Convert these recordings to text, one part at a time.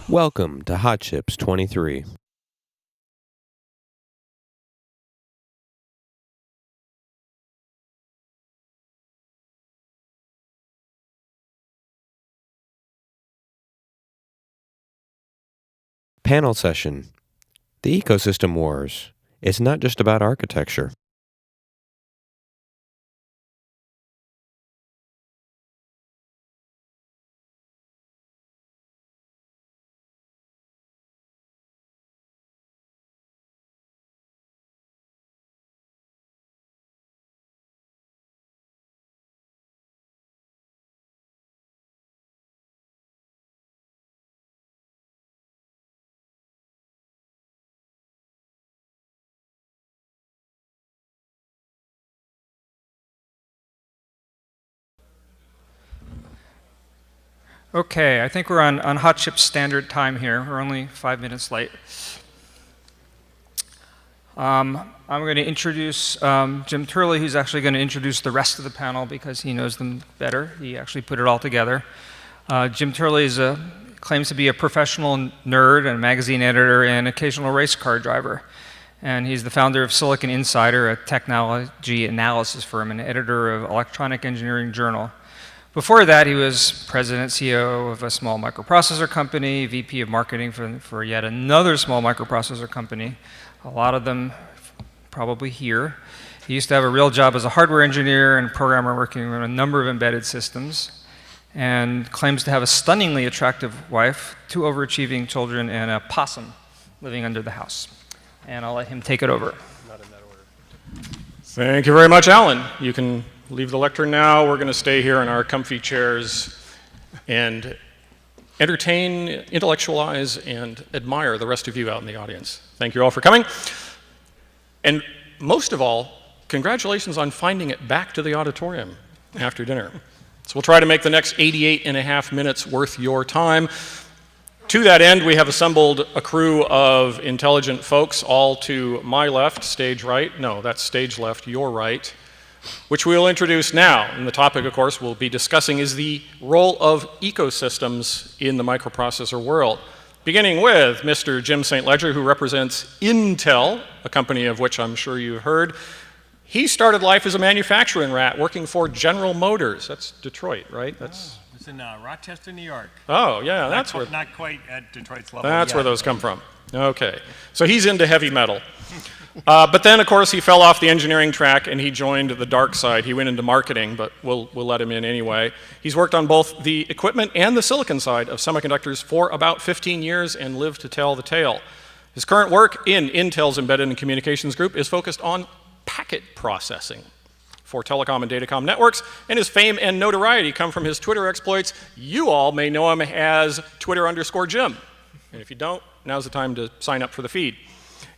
Welcome to Hot Chips 23. Panel session. The ecosystem wars. It's not just about architecture. Okay, I think we're on Hot Chip standard time here. We're only 5 minutes late. I'm going to introduce Jim Turley, who's actually going to introduce the rest of the panel because he knows them better. He actually put it all together. Jim Turley claims to be a professional nerd and magazine editor and occasional race car driver. And he's the founder of Silicon Insider, a technology analysis firm, and editor of Electronic Engineering Journal. Before that, he was president, CEO of a small microprocessor company, VP of marketing for yet another small microprocessor company, a lot of them probably here. He used to have a real job as a hardware engineer and programmer working on a number of embedded systems, and claims to have a stunningly attractive wife, 2 overachieving children, and a possum living under the house. And I'll let him take it over. Not in that order. Thank you very much, Alan. You can leave the lectern now. We're going to stay here in our comfy chairs and entertain, intellectualize, and admire the rest of you out in the audience. Thank you all for coming. And most of all, congratulations on finding it back to the auditorium after dinner. So we'll try to make the next 88.5 minutes worth your time. To that end, we have assembled a crew of intelligent folks, all to my left, stage right. No, that's stage left, your right, which we'll introduce now. And the topic, of course, we'll be discussing is the role of ecosystems in the microprocessor world. Beginning with Mr. Jim St. Ledger, who represents Intel, a company of which I'm sure you've heard. He started life as a manufacturing rat working for General Motors. That's Detroit, right? That's it's in Rochester, New York. Oh, yeah, that's where. Not quite at Detroit's level. That's where those come from. Okay, so he's into heavy metal. But then, of course, he fell off the engineering track and he joined the dark side. He went into marketing, but we'll let him in anyway. He's worked on both the equipment and the silicon side of semiconductors for about 15 years and lived to tell the tale. His current work in Intel's Embedded and Communications Group is focused on packet processing for telecom and datacom networks, and his fame and notoriety come from his Twitter exploits. You all may know him as Twitter_Jim. And if you don't, now's the time to sign up for the feed.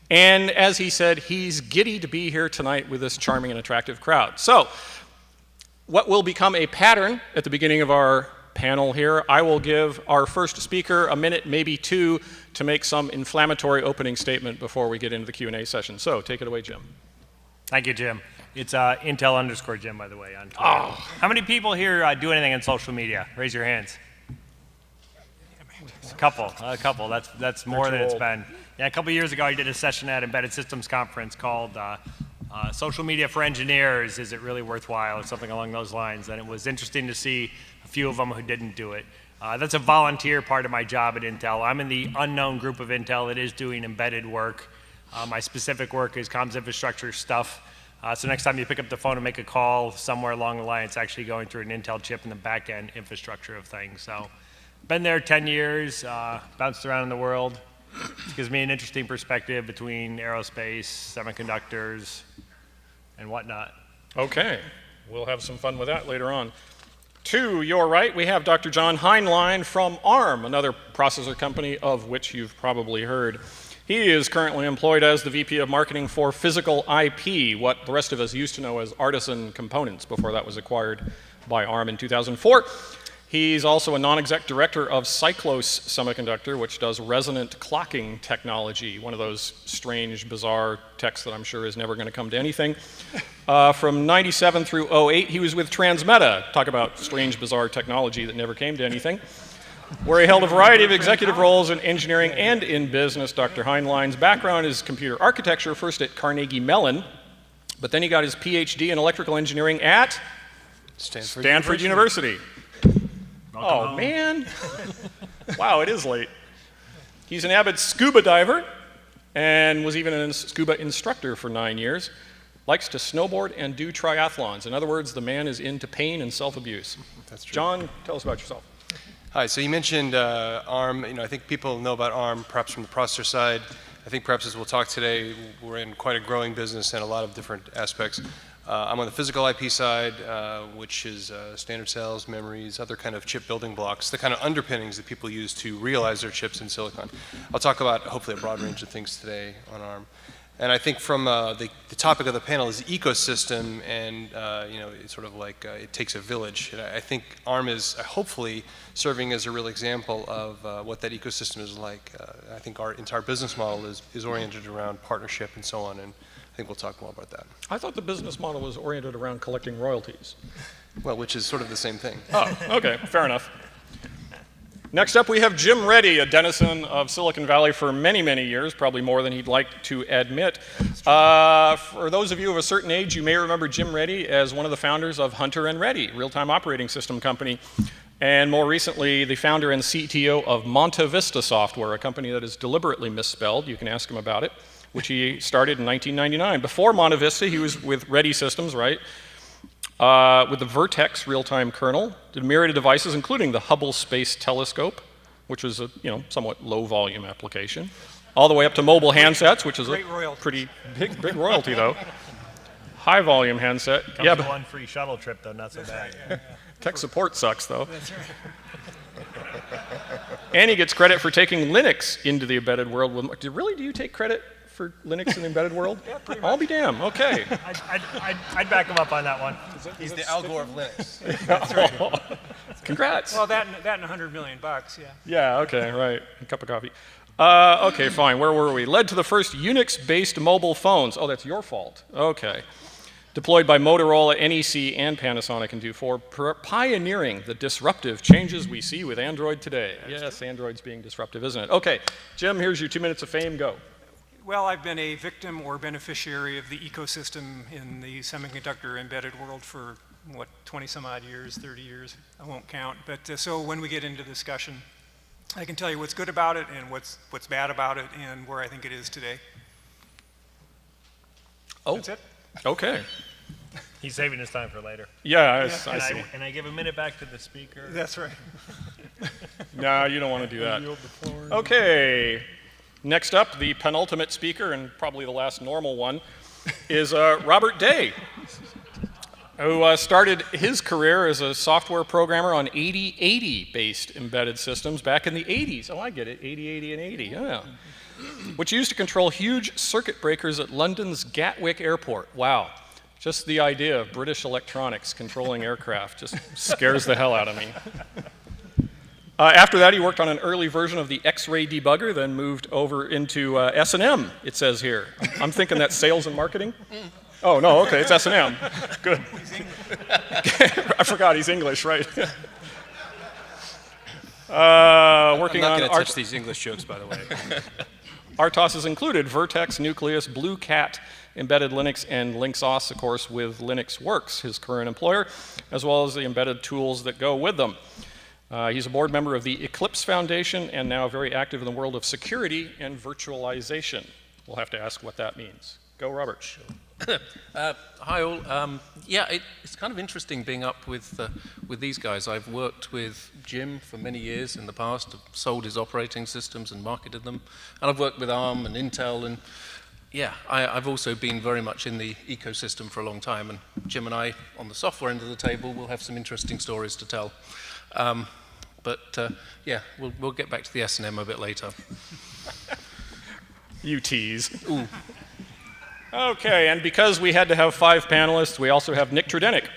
And as he said, he's giddy to be here tonight with this charming and attractive crowd. So, what will become a pattern at the beginning of our panel here, I will give our first speaker a minute, maybe 2, to make some inflammatory opening statement before we get into the Q&A session. So, take it away, Jim. Thank you, Jim. It's Intel_Jim, by the way, on Twitter. Oh. How many people here do anything on social media? Raise your hands. A couple. That's more than it's been. Yeah, a couple years ago, I did a session at Embedded Systems Conference called Social Media for Engineers, Is It Really Worthwhile? Or something along those lines. And it was interesting to see a few of them who didn't do it. That's a volunteer part of my job at Intel. I'm in the unknown group of Intel that is doing embedded work. My specific work is comms infrastructure stuff. So next time you pick up the phone and make a call somewhere along the line, it's actually going through an Intel chip in the back-end infrastructure of things. So been there 10 years, bounced around in the world. It gives me an interesting perspective between aerospace, semiconductors, and whatnot. Okay, we'll have some fun with that later on. To your right, we have Dr. John Heinlein from ARM, another processor company of which you've probably heard. He is currently employed as the VP of Marketing for Physical IP, what the rest of us used to know as Artisan Components before that was acquired by ARM in 2004. He's also a non-exec director of Cyclos Semiconductor, which does resonant clocking technology, one of those strange, bizarre techs that I'm sure is never going to come to anything. From 97 through 08, he was with Transmeta. Talk about strange, bizarre technology that never came to anything. where he held a variety of executive roles in engineering and in business. Dr. Heinlein's background is computer architecture, first at Carnegie Mellon, but then he got his PhD in electrical engineering at Stanford University. Oh, man. Wow, it is late. He's an avid scuba diver and was even a scuba instructor for 9 years. Likes to snowboard and do triathlons. In other words, the man is into pain and self-abuse. That's true. John, tell us about yourself. Hi, so you mentioned ARM. I think people know about ARM perhaps from the processor side. I think perhaps as we'll talk today, we're in quite a growing business and a lot of different aspects. I'm on the physical IP side, which is standard cells, memories, other kind of chip building blocks, the kind of underpinnings that people use to realize their chips in silicon. I'll talk about hopefully a broad range of things today on ARM. And I think from the topic of the panel is ecosystem, and it's sort of like it takes a village. And I think ARM is hopefully serving as a real example of what that ecosystem is like. I think our entire business model is oriented around partnership and so on, and I think we'll talk more about that. I thought the business model was oriented around collecting royalties. Well, which is sort of the same thing. Oh, okay, fair enough. Next up, we have Jim Reddy, a denizen of Silicon Valley for many, many years, probably more than he'd like to admit. For those of you of a certain age, you may remember Jim Reddy as one of the founders of Hunter and Reddy, real-time operating system company, and more recently, the founder and CTO of MontaVista Software, a company that is deliberately misspelled. You can ask him about it, which he started in 1999. Before MontaVista, he was with Reddy Systems, right? With the Vertex real-time kernel, did a myriad of devices, including the Hubble Space Telescope, which was a somewhat low-volume application, all the way up to mobile handsets, which is a pretty big royalty, though. High-volume handset. Comes with one free shuttle trip, though, not so bad. Tech support sucks, though. That's right. And he gets credit for taking Linux into the embedded world. Really, do you take credit for Linux in the embedded world? Yeah, pretty much. I'll be damned. Okay. I'd back him up on that one. He's the Al Gore of Linux. That's right. Congrats. Well, that and $100 million, yeah. Yeah, okay, right. A cup of coffee. Okay, fine. Where were we? Led to the first Unix-based mobile phones. Oh, that's your fault. Okay. Deployed by Motorola, NEC, and Panasonic in '4, pioneering the disruptive changes we see with Android today. Yes, Android's being disruptive, isn't it? Okay, Jim, here's your 2 minutes of fame. Go. Well, I've been a victim or beneficiary of the ecosystem in the semiconductor embedded world for, 20 some odd years, 30 years, I won't count. But so when we get into discussion, I can tell you what's good about it and what's bad about it and where I think it is today. Oh. That's it. Okay. He's saving his time for later. Yeah, I see. And I give a minute back to the speaker. That's right. No, you don't want to do that. Okay. Next up, the penultimate speaker, and probably the last normal one, is Robert Day, who started his career as a software programmer on 8080-based embedded systems back in the 80s. Oh, I get it, 8080 and 80, yeah. Which used to control huge circuit breakers at London's Gatwick Airport. Wow. Just the idea of British electronics controlling aircraft just scares the hell out of me. After that, he worked on an early version of the X-ray debugger, then moved over into S&M, it says here. I'm thinking that's sales and marketing. Oh, no, okay, it's S&M. Good. I forgot he's English, right? Working I'm not on going to touch these English jokes, by the way. RTOS has included Vertex, Nucleus, Blue Cat, embedded Linux, and LynxOS, of course, with LynuxWorks, his current employer, as well as the embedded tools that go with them. He's a board member of the Eclipse Foundation and now very active in the world of security and virtualization. We'll have to ask what that means. Go, Robert. Hi all. Yeah, it's kind of interesting being up with these guys. I've worked with Jim for many years in the past. I've sold his operating systems and marketed them. And I've worked with ARM and Intel. And yeah, I've also been very much in the ecosystem for a long time. And Jim and I, on the software end of the table, will have some interesting stories to tell. Yeah, we'll get back to the S&M a bit later. You tease. Ooh. Okay, and because we had to have 5 panelists, we also have Nick Tredennick.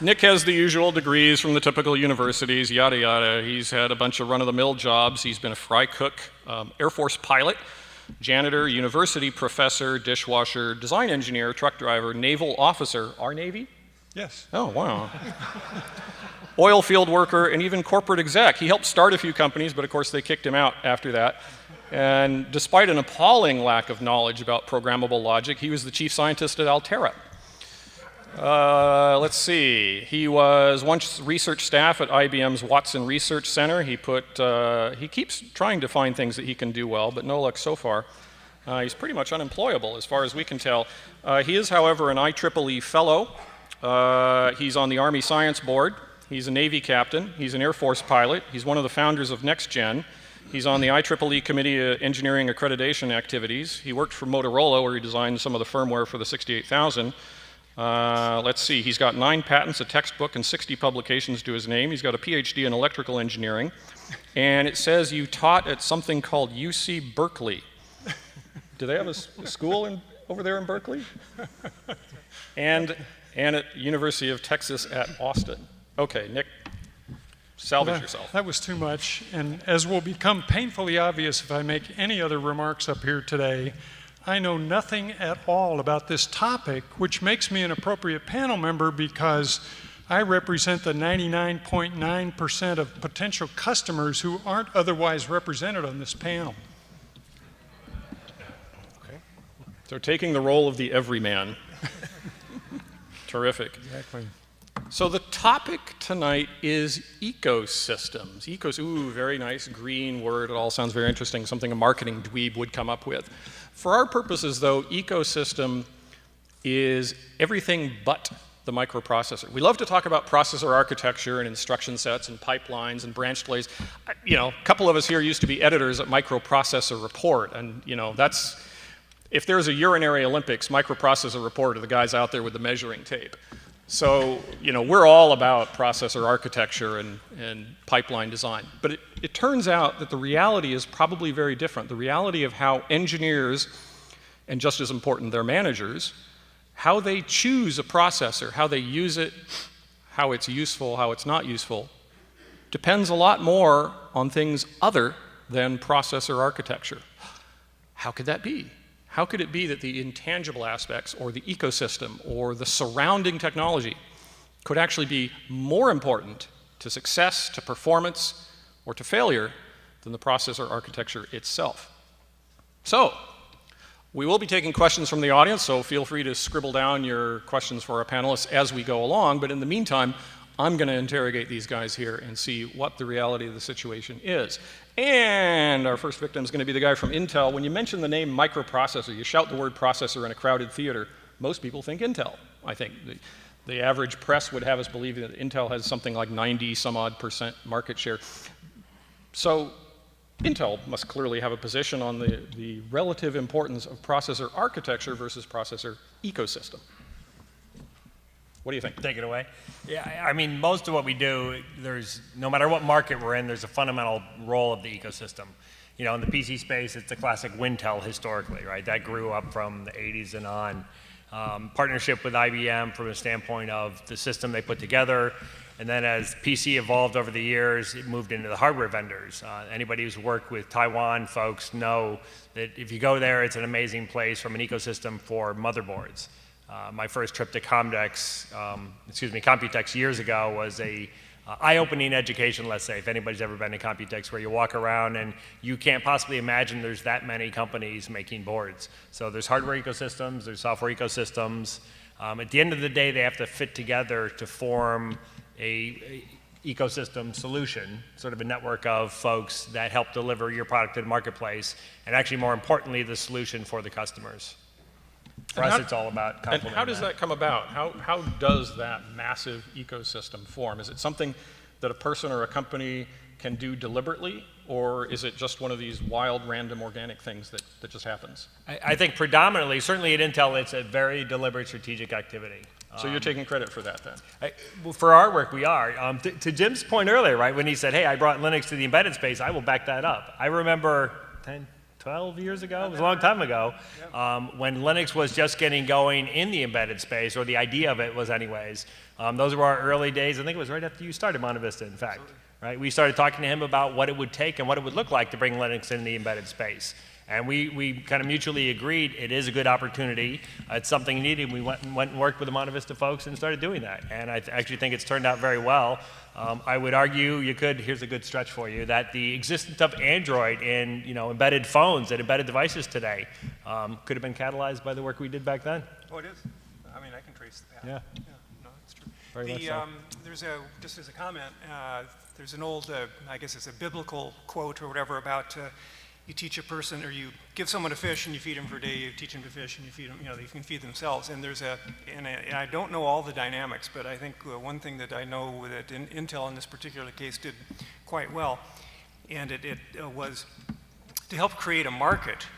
Nick has the usual degrees from the typical universities, yada yada. He's had a bunch of run-of-the-mill jobs. He's been a fry cook, Air Force pilot, janitor, university professor, dishwasher, design engineer, truck driver, naval officer, our Navy? Yes. Oh, wow. Oil field worker and even corporate exec. He helped start a few companies, but of course they kicked him out after that. And despite an appalling lack of knowledge about programmable logic, he was the chief scientist at Altera. Let's see. He was once research staff at IBM's Watson Research Center. He keeps trying to find things that he can do well, but no luck so far. He's pretty much unemployable as far as we can tell. He is, however, an IEEE fellow. He's on the Army Science Board. He's a Navy captain. He's an Air Force pilot. He's one of the founders of NextGen. He's on the IEEE Committee of Engineering Accreditation Activities. He worked for Motorola, where he designed some of the firmware for the 68000. Let's see, he's got 9 patents, a textbook, and 60 publications to his name. He's got a PhD in electrical engineering. And it says you taught at something called UC Berkeley. Do they have a school over there in Berkeley? And at University of Texas at Austin. Okay, Nick, salvage yourself. That was too much, and as will become painfully obvious if I make any other remarks up here today, I know nothing at all about this topic, which makes me an appropriate panel member because I represent the 99.9% of potential customers who aren't otherwise represented on this panel. Okay. So taking the role of the everyman. Terrific. Exactly. So the topic tonight is ecosystems. Ooh, very nice green word. It all sounds very interesting, something a marketing dweeb would come up with. For our purposes, though, ecosystem is everything but the microprocessor. We love to talk about processor architecture and instruction sets and pipelines and branch delays. You know, a couple of us here used to be editors at Microprocessor Report, and you know, that's, if there's a urinary Olympics, Microprocessor Report are the guys out there with the measuring tape. So, you know, we're all about processor architecture and pipeline design. But it turns out that the reality is probably very different. The reality of how engineers, and just as important, their managers, how they choose a processor, how they use it, how it's useful, how it's not useful, depends a lot more on things other than processor architecture. How could that be? How could it be that the intangible aspects or the ecosystem or the surrounding technology could actually be more important to success, to performance, or to failure than the processor architecture itself? So, we will be taking questions from the audience, so feel free to scribble down your questions for our panelists as we go along, but in the meantime, I'm going to interrogate these guys here and see what the reality of the situation is. And our first victim is going to be the guy from Intel. When you mention the name microprocessor, you shout the word processor in a crowded theater, most people think Intel, I think. The average press would have us believe that Intel has something like 90-some-odd% market share. So Intel must clearly have a position on the relative importance of processor architecture versus processor ecosystem. What do you think? Take it away. Yeah, I mean, most of what we do, no matter what market we're in, there's a fundamental role of the ecosystem. You know, in the PC space, it's the classic Wintel historically, right? That grew up from the 80s and on. Partnership with IBM from a standpoint of the system they put together. And then as PC evolved over the years, it moved into the hardware vendors. Anybody who's worked with Taiwan folks know that if you go there, it's an amazing place from an ecosystem for motherboards. My first trip to Computex years ago was a eye-opening education, let's say, if anybody's ever been to Computex, where you walk around and you can't possibly imagine there's that many companies making boards. So there's hardware ecosystems, there's software ecosystems. At the end of the day, they have to fit together to form a ecosystem solution, sort of a network of folks that help deliver your product to the marketplace, and actually more importantly, the solution for the customers. For us, it's all about complementing. And how does that come about? How does that massive ecosystem form? Is it something that a person or a company can do deliberately, or is it just one of these wild, random, organic things that just happens? I think predominantly, certainly at Intel, it's a very deliberate strategic activity. So you're taking credit for that then? Well, for our work, we are. To Jim's point earlier, right, when he said, hey, I brought Linux to the embedded space, I will back that up. I remember 12 years ago, it was a long time ago, when Linux was just getting going in the embedded space, or the idea of it was anyways. Those were our early days. I think it was right after you started MontaVista, in fact. Right? We started talking to him about what it would take and what it would look like to bring Linux in the embedded space. And we kind of mutually agreed it is a good opportunity. It's something needed. We went and worked with the MontaVista folks and started doing that. And I actually think it's turned out very well. I would argue here's a good stretch for you, that the existence of Android in embedded phones and embedded devices today could have been catalyzed by the work we did back then. Oh, it is. I mean, I can trace that. Yeah. No, it's true. Very much so. There's just as a comment, there's an old, I guess it's a biblical quote or whatever about you teach a person, or you give someone a fish and you feed them for a day, you teach them to fish and you feed them, they can feed themselves. And and I don't know all the dynamics, but I think one thing that I know that Intel in this particular case did quite well, and it was to help create a market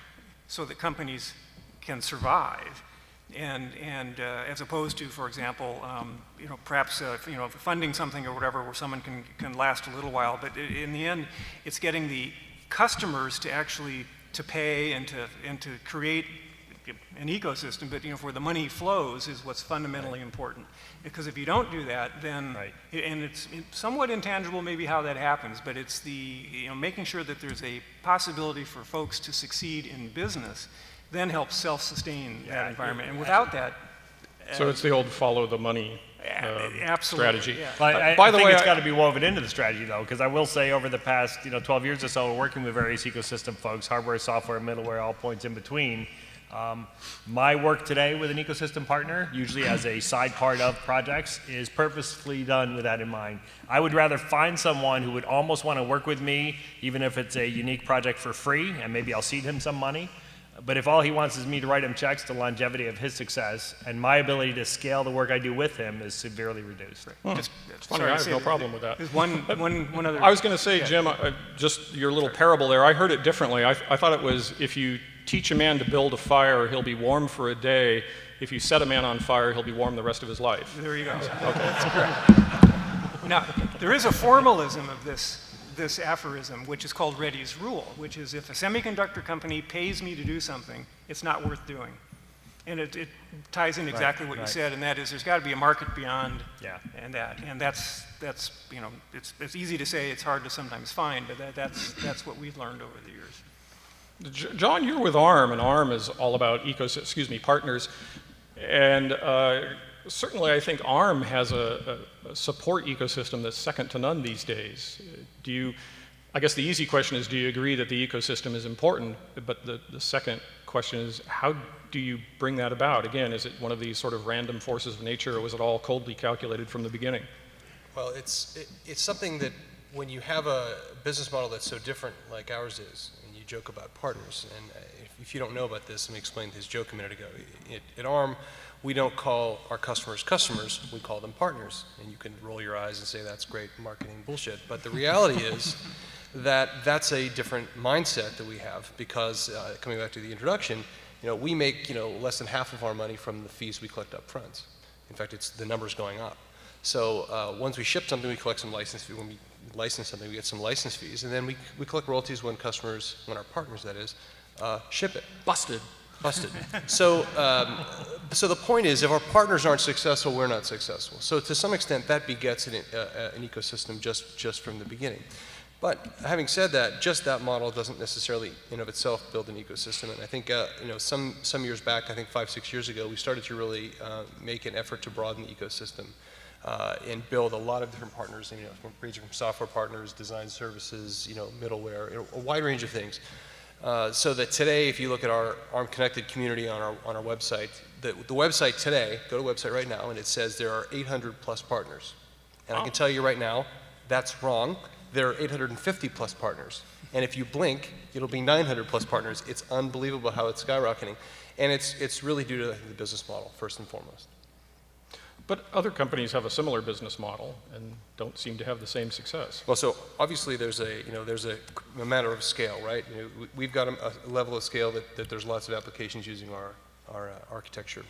so that companies can survive. And as opposed to, for example, perhaps funding something or whatever where someone can last a little while, but in the end, it's getting the customers to actually pay and to create an ecosystem, but where the money flows is what's fundamentally important. Because if you don't do that, then and it's somewhat intangible maybe how that happens, but it's the making sure that there's a possibility for folks to succeed in business, then helps self-sustain that environment. And without that, so it's the old follow the money strategy. Yeah. But by the way, it's got to be woven into the strategy, though, because I will say over the past 12 years or so, we're working with various ecosystem folks, hardware, software, middleware, all points in between. My work today with an ecosystem partner, usually as a side part of projects, is purposefully done with that in mind. I would rather find someone who would almost want to work with me, even if it's a unique project for free, and maybe I'll seed him some money. But if all he wants is me to write him checks, the longevity of his success and my ability to scale the work I do with him is severely reduced. It's funny, I have no problem with that. There's one other. I was going to say, Jim, just your little parable there, I heard it differently. I thought it was, if you teach a man to build a fire, he'll be warm for a day. If you set a man on fire, he'll be warm the rest of his life. There you go. Okay, that's correct. Now, there is a formalism of this aphorism, which is called Reddy's rule, which is if a semiconductor company pays me to do something, it's not worth doing. And it ties in exactly what you said, and that is there's got to be a market beyond and that. And that's it's easy to say, it's hard to sometimes find, but that's what we've learned over the years. John, you're with ARM, and ARM is all about partners. And certainly I think ARM has a support ecosystem that's second to none these days. I guess the easy question is, do you agree that the ecosystem is important? But the second question is, how do you bring that about? Again, is it one of these sort of random forces of nature, or was it all coldly calculated from the beginning? Well, it's something that when you have a business model that's so different like ours is, and you joke about partners, and if you don't know about this, let me explain his joke a minute ago. At ARM, we don't call our customers customers, we call them partners. And you can roll your eyes and say that's great marketing bullshit. But the reality is that that's a different mindset that we have, because coming back to the introduction, we make less than half of our money from the fees we collect up front. In fact, the number's going up. So once we ship something, we collect some license fees. When we license something, we get some license fees. And then we collect royalties when our partners, that is, ship it. Busted. So the point is, if our partners aren't successful, we're not successful. So to some extent, that begets an ecosystem just from the beginning. But having said that, just that model doesn't necessarily, in of itself, build an ecosystem. And I think, some years back, I think 5-6 years ago, we started to really make an effort to broaden the ecosystem and build a lot of different partners. Ranging from software partners, design services, middleware, a wide range of things. So that today, if you look at our ARM Connected community on our website, the website today, go to the website right now, and it says there are 800 plus partners. And I can tell you right now, that's wrong. There are 850 plus partners. And if you blink, it'll be 900 plus partners. It's unbelievable how it's skyrocketing. And it's really due to the business model, first and foremost. But other companies have a similar business model and don't seem to have the same success. Well, so obviously there's a matter of scale, right? We've got a level of scale that there's lots of applications using our architecture,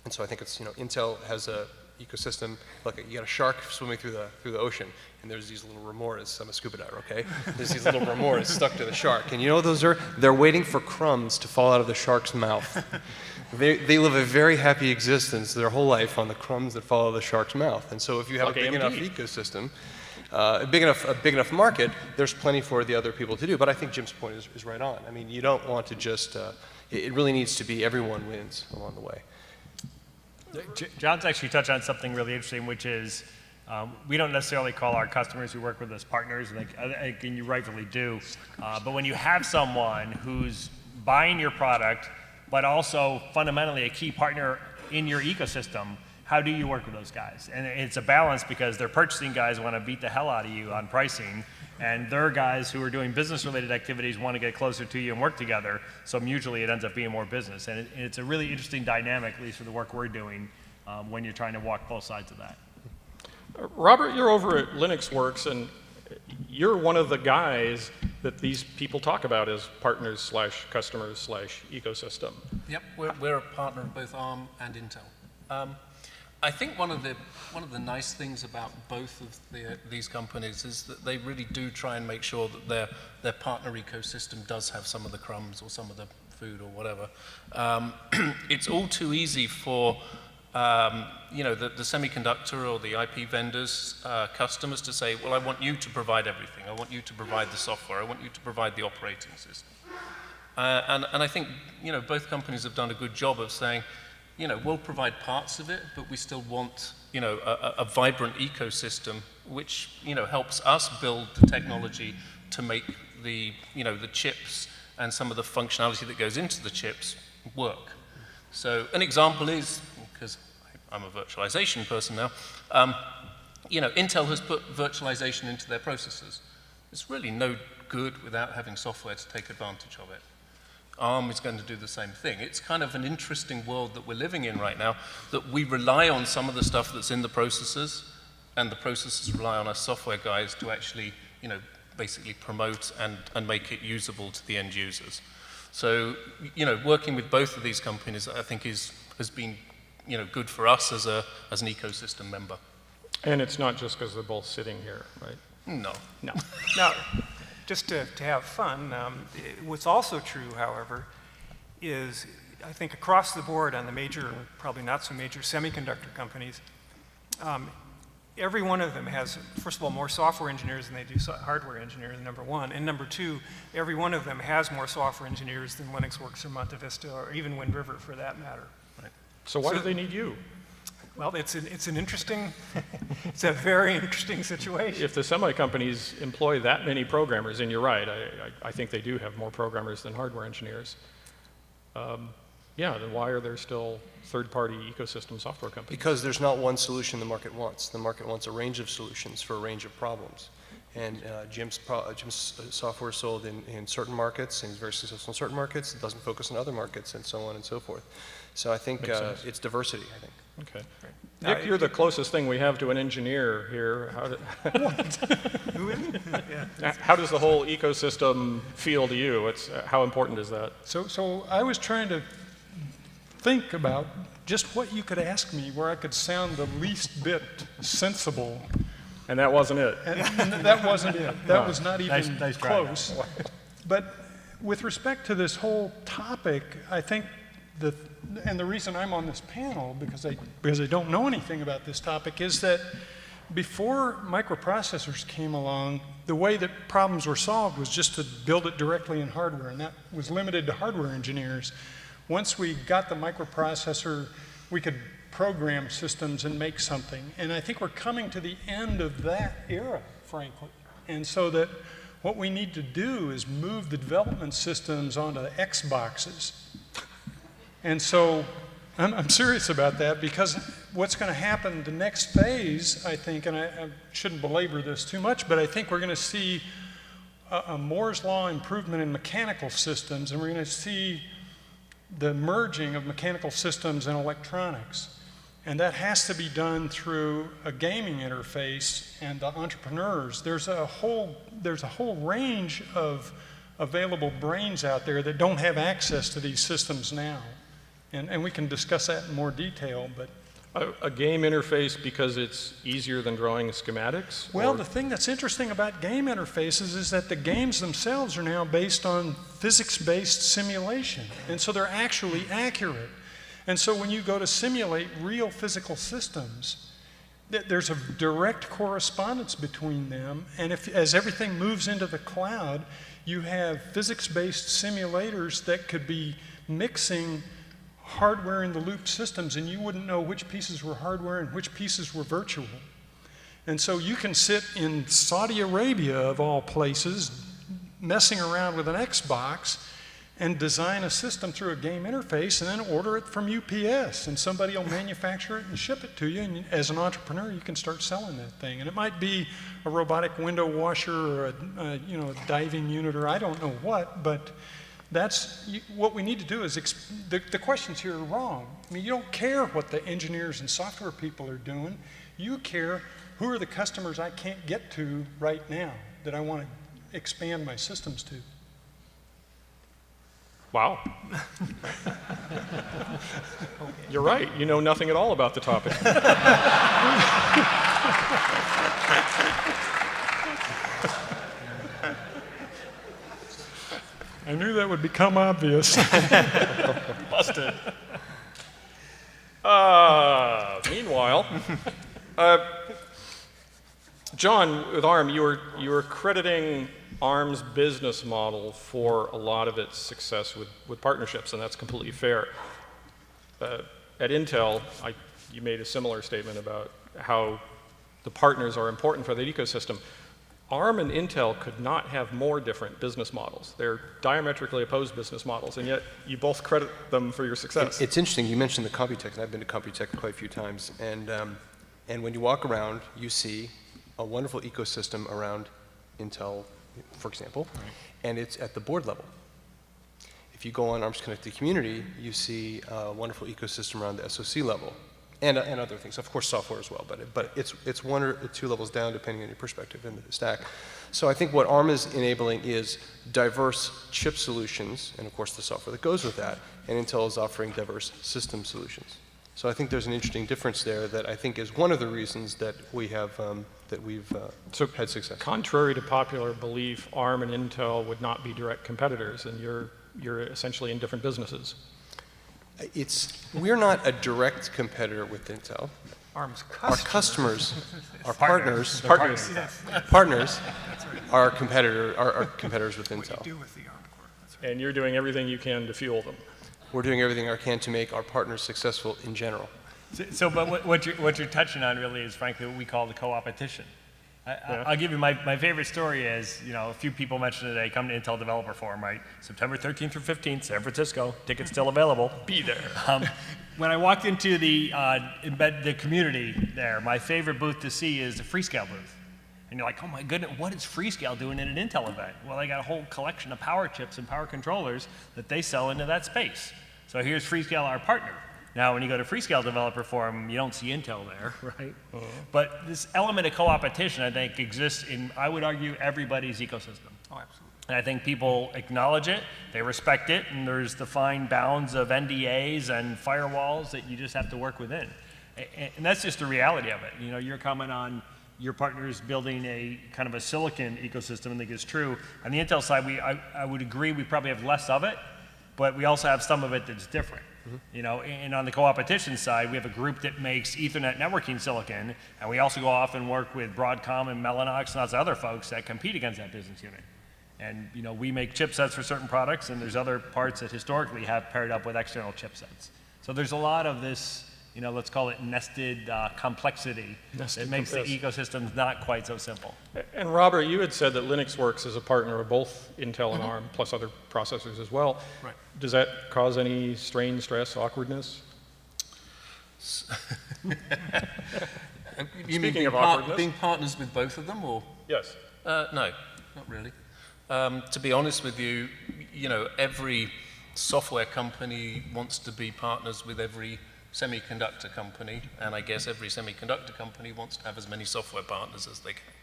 and so I think it's Intel has a ecosystem. Look, you got a shark swimming through the ocean, and there's these little remoras. I'm a scuba diver, okay? There's these little remoras stuck to the shark, and those they're waiting for crumbs to fall out of the shark's mouth. They live a very happy existence their whole life on the crumbs that fall out of the shark's mouth. And so if you have a big enough ecosystem, a big enough market, there's plenty for the other people to do. But I think Jim's point is right on. I mean, you don't want to just, it really needs to be everyone wins along the way. John's actually touched on something really interesting, which is we don't necessarily call our customers who work with us partners, and you rightfully do. But when you have someone who's buying your product, but also fundamentally a key partner in your ecosystem, how do you work with those guys? And it's a balance because their purchasing guys want to beat the hell out of you on pricing, and their guys who are doing business-related activities want to get closer to you and work together, so mutually it ends up being more business. And it's a really interesting dynamic, at least for the work we're doing, when you're trying to walk both sides of that. Robert, you're over at LynuxWorks, and you're one of the guys that these people talk about as partners slash customers slash ecosystem. Yep, we're a partner of both ARM and Intel. I think one of the nice things about both of these companies is that they really do try and make sure that their partner ecosystem does have some of the crumbs or some of the food or whatever. It's all too easy for the semiconductor or the IP vendors, customers to say, well, I want you to provide everything. I want you to provide the software. I want you to provide the operating system. And I think, both companies have done a good job of saying, we'll provide parts of it, but we still want, a vibrant ecosystem, which, helps us build the technology to make the chips and some of the functionality that goes into the chips work. So an example is, because I'm a virtualization person now, Intel has put virtualization into their processors. It's really no good without having software to take advantage of it. ARM is going to do the same thing. It's kind of an interesting world that we're living in right now, that we rely on some of the stuff that's in the processors, and the processors rely on us software guys to actually, basically promote and make it usable to the end users. So, working with both of these companies, I think has been, good for us as an ecosystem member. And it's not just because they're both sitting here, right? No. Now, just to have fun, what's also true, however, is I think across the board on the major, probably not so major semiconductor companies, every one of them has, first of all, more software engineers than they do hardware engineers, number one. And number two, every one of them has more software engineers than LynuxWorks or MontaVista or even Wind River for that matter. Right. So why do they need you? Well, it's an interesting, it's a very interesting situation. If the semi companies employ that many programmers, and you're right, I think they do have more programmers than hardware engineers, then why are there still third-party ecosystem software companies? Because there's not one solution the market wants. The market wants a range of solutions for a range of problems. And Jim's software is sold in certain markets, and is very successful in certain markets. It doesn't focus on other markets, and so on and so forth. So I think it's diversity, I think. Okay. Nick, you're the closest thing we have to an engineer here. How does the whole ecosystem feel to you? How important is that? So I was trying to think about just what you could ask me where I could sound the least bit sensible. And that wasn't it. And that wasn't it. That was not even nice close. But with respect to this whole topic, I think and the reason I'm on this panel, because I don't know anything about this topic, is that before microprocessors came along, the way that problems were solved was just to build it directly in hardware, and that was limited to hardware engineers. Once we got the microprocessor, we could program systems and make something. And I think we're coming to the end of that era, frankly. And so that what we need to do is move the development systems onto the Xboxes. And so I'm serious about that, because what's going to happen the next phase, I think, and I shouldn't belabor this too much, but I think we're going to see a Moore's Law improvement in mechanical systems, and we're going to see the merging of mechanical systems and electronics. And that has to be done through a gaming interface and the entrepreneurs. There's a whole range of available brains out there that don't have access to these systems now. And we can discuss that in more detail, but... A game interface because it's easier than drawing schematics? Well, the thing that's interesting about game interfaces is that the games themselves are now based on physics-based simulation. And so they're actually accurate. And so when you go to simulate real physical systems, there's a direct correspondence between them, and as everything moves into the cloud, you have physics-based simulators that could be mixing hardware in the loop systems, and you wouldn't know which pieces were hardware and which pieces were virtual. And so you can sit in Saudi Arabia, of all places, messing around with an Xbox and design a system through a game interface and then order it from UPS, and somebody will manufacture it and ship it to you, and as an entrepreneur you can start selling that thing. And it might be a robotic window washer or a diving unit or I don't know what, but that's what we need to do. Is the questions here are wrong. I mean, you don't care what the engineers and software people are doing. You care who are the customers I can't get to right now that I want to expand my systems to. Wow. You're right. You know nothing at all about the topic. I knew that would become obvious. Busted. Meanwhile, John, with ARM, you were crediting ARM's business model for a lot of its success with partnerships, and that's completely fair. At Intel, you made a similar statement about how the partners are important for the ecosystem. ARM and Intel could not have more different business models. They're diametrically opposed business models, and yet you both credit them for your success. It's interesting, you mentioned the Computech, and I've been to Computech quite a few times, and when you walk around, you see a wonderful ecosystem around Intel, for example, and it's at the board level. If you go on ARM's Connected Community, you see a wonderful ecosystem around the SoC level, and other things, of course software as well, but it's one or two levels down depending on your perspective in the stack. So I think what ARM is enabling is diverse chip solutions, and of course the software that goes with that, and Intel is offering diverse system solutions. So I think there's an interesting difference there that I think is one of the reasons that we've had success. Contrary to popular belief, ARM and Intel would not be direct competitors, and you're essentially in different businesses. We're not a direct competitor with Intel. ARM's Our customers, our partners are competitors with Intel. What you do with the ARM core. That's right. And you're doing everything you can to fuel them. We're doing everything we can to make our partners successful in general. But what you're touching on really is frankly what we call the co-opetition. I'll give you my favorite story is, a few people mentioned today, come to Intel Developer Forum, right? September 13th through 15th, San Francisco, tickets still available. Be there. When I walked into the community there, my favorite booth to see is the Freescale booth. And you're like, oh my goodness, what is Freescale doing at an Intel event? Well, they got a whole collection of power chips and power controllers that they sell into that space. So here's Freescale, our partner. Now, when you go to Freescale Developer Forum, you don't see Intel there, right? But this element of co-opetition, I think, exists in, I would argue, everybody's ecosystem. Oh, absolutely. And I think people acknowledge it, they respect it, and there's defined bounds of NDAs and firewalls that you just have to work within. And that's just the reality of it. Your comment on your partners building a kind of a silicon ecosystem, I think is true. On the Intel side, I would agree we probably have less of it, but we also have some of it that's different. And on the co-opetition side, we have a group that makes Ethernet networking silicon, and we also go off and work with Broadcom and Mellanox and lots of other folks that compete against that business unit. And we make chipsets for certain products, and there's other parts that historically have paired up with external chipsets. So there's a lot of this, let's call it nested complexity that makes the ecosystems not quite so simple. And Robert, you had said that LynuxWorks is a partner of both Intel and ARM, plus other processors as well. Right. Does that cause any strain, stress, awkwardness? You Speaking mean of awkwardness, being partners with both of them, or? Yes. No, not really. To be honest with you, every software company wants to be partners with every semiconductor company, and I guess every semiconductor company wants to have as many software partners as they can.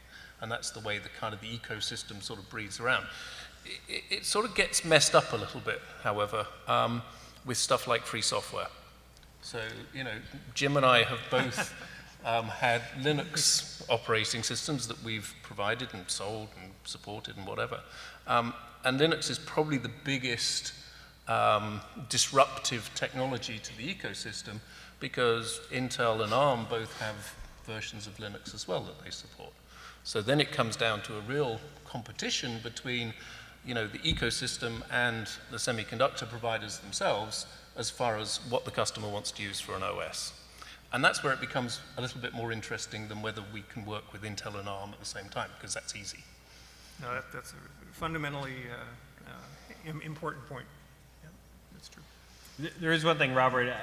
And that's the way the ecosystem sort of breathes around. It sort of gets messed up a little bit, however, with stuff like free software. So, Jim and I have both had Linux operating systems that we've provided and sold and supported and whatever. And Linux is probably the biggest disruptive technology to the ecosystem because Intel and ARM both have versions of Linux as well that they support. So then it comes down to a real competition between, you know, the ecosystem and the semiconductor providers themselves as far as what the customer wants to use for an OS. And that's where it becomes a little bit more interesting than whether we can work with Intel and ARM at the same time, because that's easy. No, that's a fundamentally important point. Yeah, that's true. There is one thing, Robert,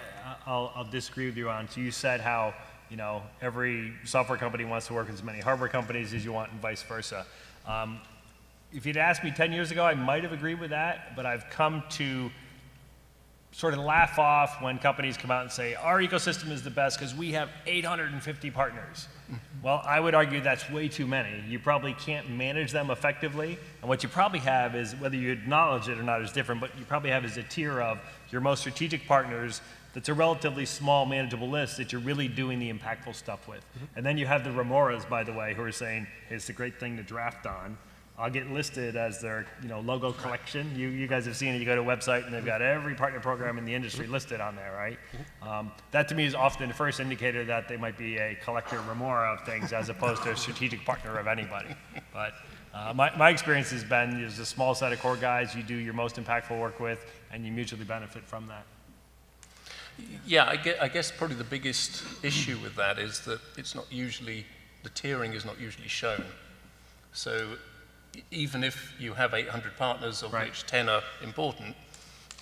I'll disagree with you on. So you said how, you know, every software company wants to work with as many hardware companies as you want and vice versa. If you'd asked me 10 years ago, I might have agreed with that, but I've come to sort of laugh off when companies come out and say, our ecosystem is the best because we have 850 partners. Well, I would argue that's way too many. You probably can't manage them effectively, and what you probably have is, whether you acknowledge it or not is different, but you probably have is a tier of your most strategic partners that's a relatively small, manageable list that you're really doing the impactful stuff with. And then you have the remoras, by the way, who are saying, hey, it's a great thing to draft on. I'll get listed as their, you know, logo collection. You guys have seen it. You go to a website and they've got every partner program in the industry listed on there, right? That to me is often the first indicator that they might be a collector remora of things as opposed to a strategic partner of anybody. But my experience has been there's a small set of core guys you do your most impactful work with, and you mutually benefit from that. Yeah, I guess probably the biggest issue with that is that it's not usually, the tiering is not usually shown. So even if you have 800 partners, of which 10 are important,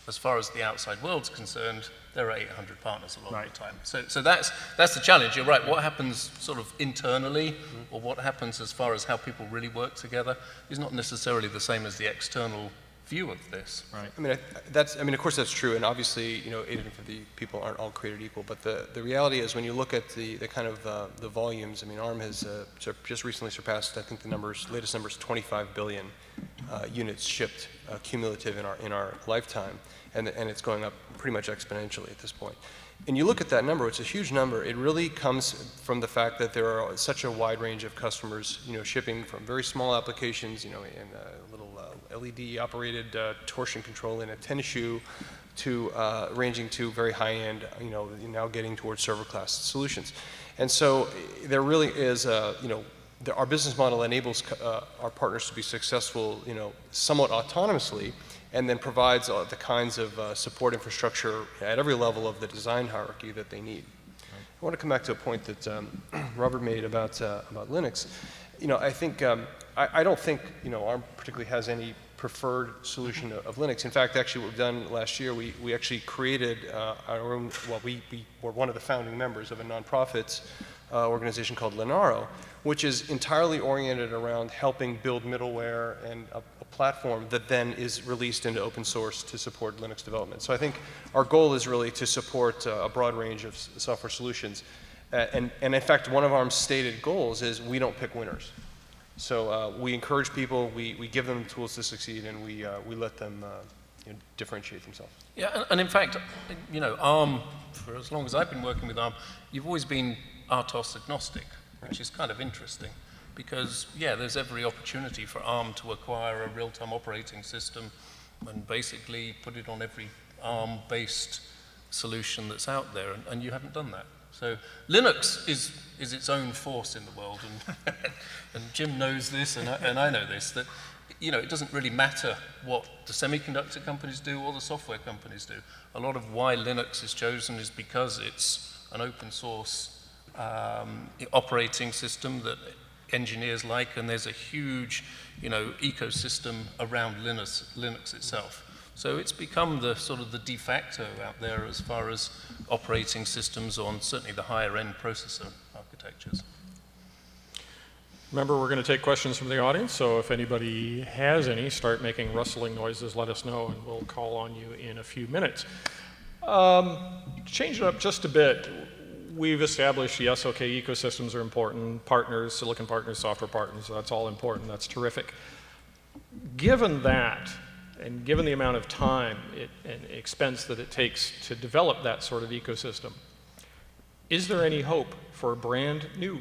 as far as the outside world's concerned, there are 800 partners a lot of the time. So that's the challenge. You're right. What happens sort of internally, or what happens as far as how people really work together, is not necessarily the same as the external view of this. Right. I mean, of course that's true, and obviously, you know, 850 people aren't all created equal. But the reality is, when you look at the kind of the volumes, I mean, ARM has just recently surpassed, I think the latest numbers, 25 billion units shipped cumulative in our lifetime, and it's going up pretty much exponentially at this point. And you look at that number; it's a huge number. It really comes from the fact that there are such a wide range of customers, you know, shipping from very small applications, you know, in little LED-operated torsion control in a tennis shoe, to ranging to very high-end, you know, now getting towards server-class solutions. And so there really is, you know, our business model enables our partners to be successful, you know, somewhat autonomously, and then provides the kinds of support infrastructure at every level of the design hierarchy that they need. I want to come back to a point that Robert made about Linux. You know, I think I don't think, you know, ARM particularly has any preferred solution of Linux. In fact, actually, what we've done last year, we actually created our own. Well, we were one of the founding members of a nonprofit organization called Linaro, which is entirely oriented around helping build middleware and a platform that then is released into open source to support Linux development. So I think our goal is really to support a broad range of software solutions. And in fact, one of ARM's stated goals is we don't pick winners. So we encourage people, we give them the tools to succeed, and we let them you know, differentiate themselves. Yeah, and in fact, you know, ARM, for as long as I've been working with ARM, you've always been RTOS agnostic, which is kind of interesting. Because, yeah, there's every opportunity for ARM to acquire a real-time operating system and basically put it on every ARM-based solution that's out there, and you haven't done that. So Linux is its own force in the world, and, and Jim knows this, and I know this, that, you know, it doesn't really matter what the semiconductor companies do or the software companies do. A lot of why Linux is chosen is because it's an open source operating system that engineers like, and there's a huge, you know, ecosystem around Linux itself. So it's become the sort of the de facto out there as far as operating systems on certainly the higher end processor architectures. Remember, we're going to take questions from the audience, so if anybody has any, start making rustling noises, let us know, and we'll call on you in a few minutes. Change it up just a bit. We've established, yes, okay, ecosystems are important, partners, silicon partners, software partners, that's all important, that's terrific. Given that, and given the amount of time and expense that it takes to develop that sort of ecosystem, is there any hope for a brand new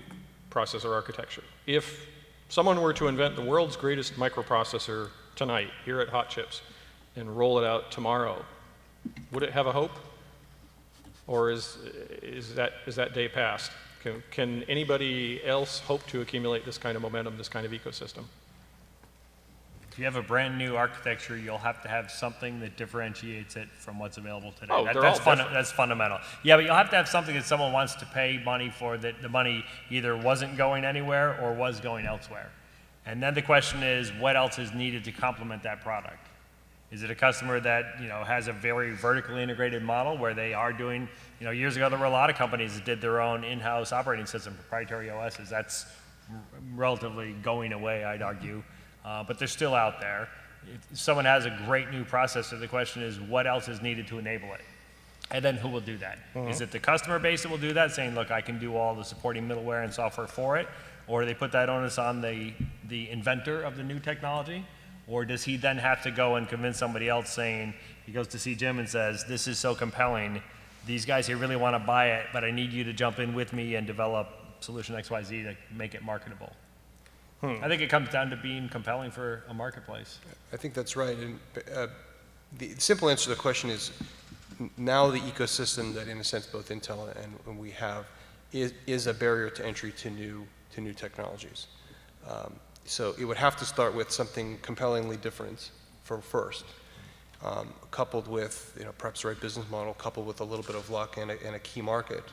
processor architecture? If someone were to invent the world's greatest microprocessor tonight, here at Hot Chips, and roll it out tomorrow, would it have a hope? Or is that day past? Can anybody else hope to accumulate this kind of momentum, this kind of ecosystem? If you have a brand new architecture, you'll have to have something that differentiates it from what's available today. Oh, they're all different. That's fundamental. Yeah, but you'll have to have something that someone wants to pay money for, that the money either wasn't going anywhere or was going elsewhere. And then the question is, what else is needed to complement that product? Is it a customer that, you know, has a very vertically integrated model where they are doing, you know, years ago there were a lot of companies that did their own in-house operating system, proprietary OSs. That's relatively going away, I'd argue, but they're still out there. If someone has a great new processor, the question is, what else is needed to enable it? And then who will do that? Is it the customer base that will do that, saying, look, I can do all the supporting middleware and software for it? Or do they put that onus on the inventor of the new technology? Or does he then have to go and convince somebody else, saying, he goes to see Jim and says, this is so compelling, these guys here really want to buy it, but I need you to jump in with me and develop solution XYZ to make it marketable. I think it comes down to being compelling for a marketplace. I think that's right. And the simple answer to the question is, now the ecosystem that, in a sense, both Intel and we have is a barrier to entry to new technologies. So it would have to start with something compellingly different first, coupled with, you know, perhaps the right business model, coupled with a little bit of luck and a key market.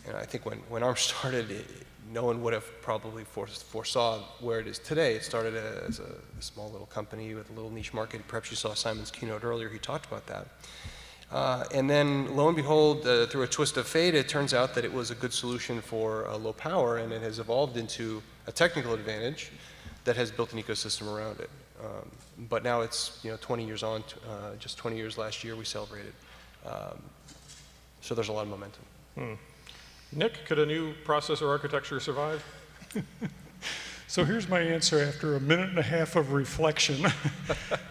And I think when ARM started, no one would have probably foresaw where it is today. It started as a small little company with a little niche market. Perhaps you saw Simon's keynote earlier. He talked about that. And then, lo and behold, through a twist of fate, it turns out that it was a good solution for low power, and it has evolved into a technical advantage that has built an ecosystem around it. But now it's, you know, 20 years on, just 20 years last year we celebrated. So there's a lot of momentum. Nick, could a new processor architecture survive? So here's my answer after a minute and a half of reflection.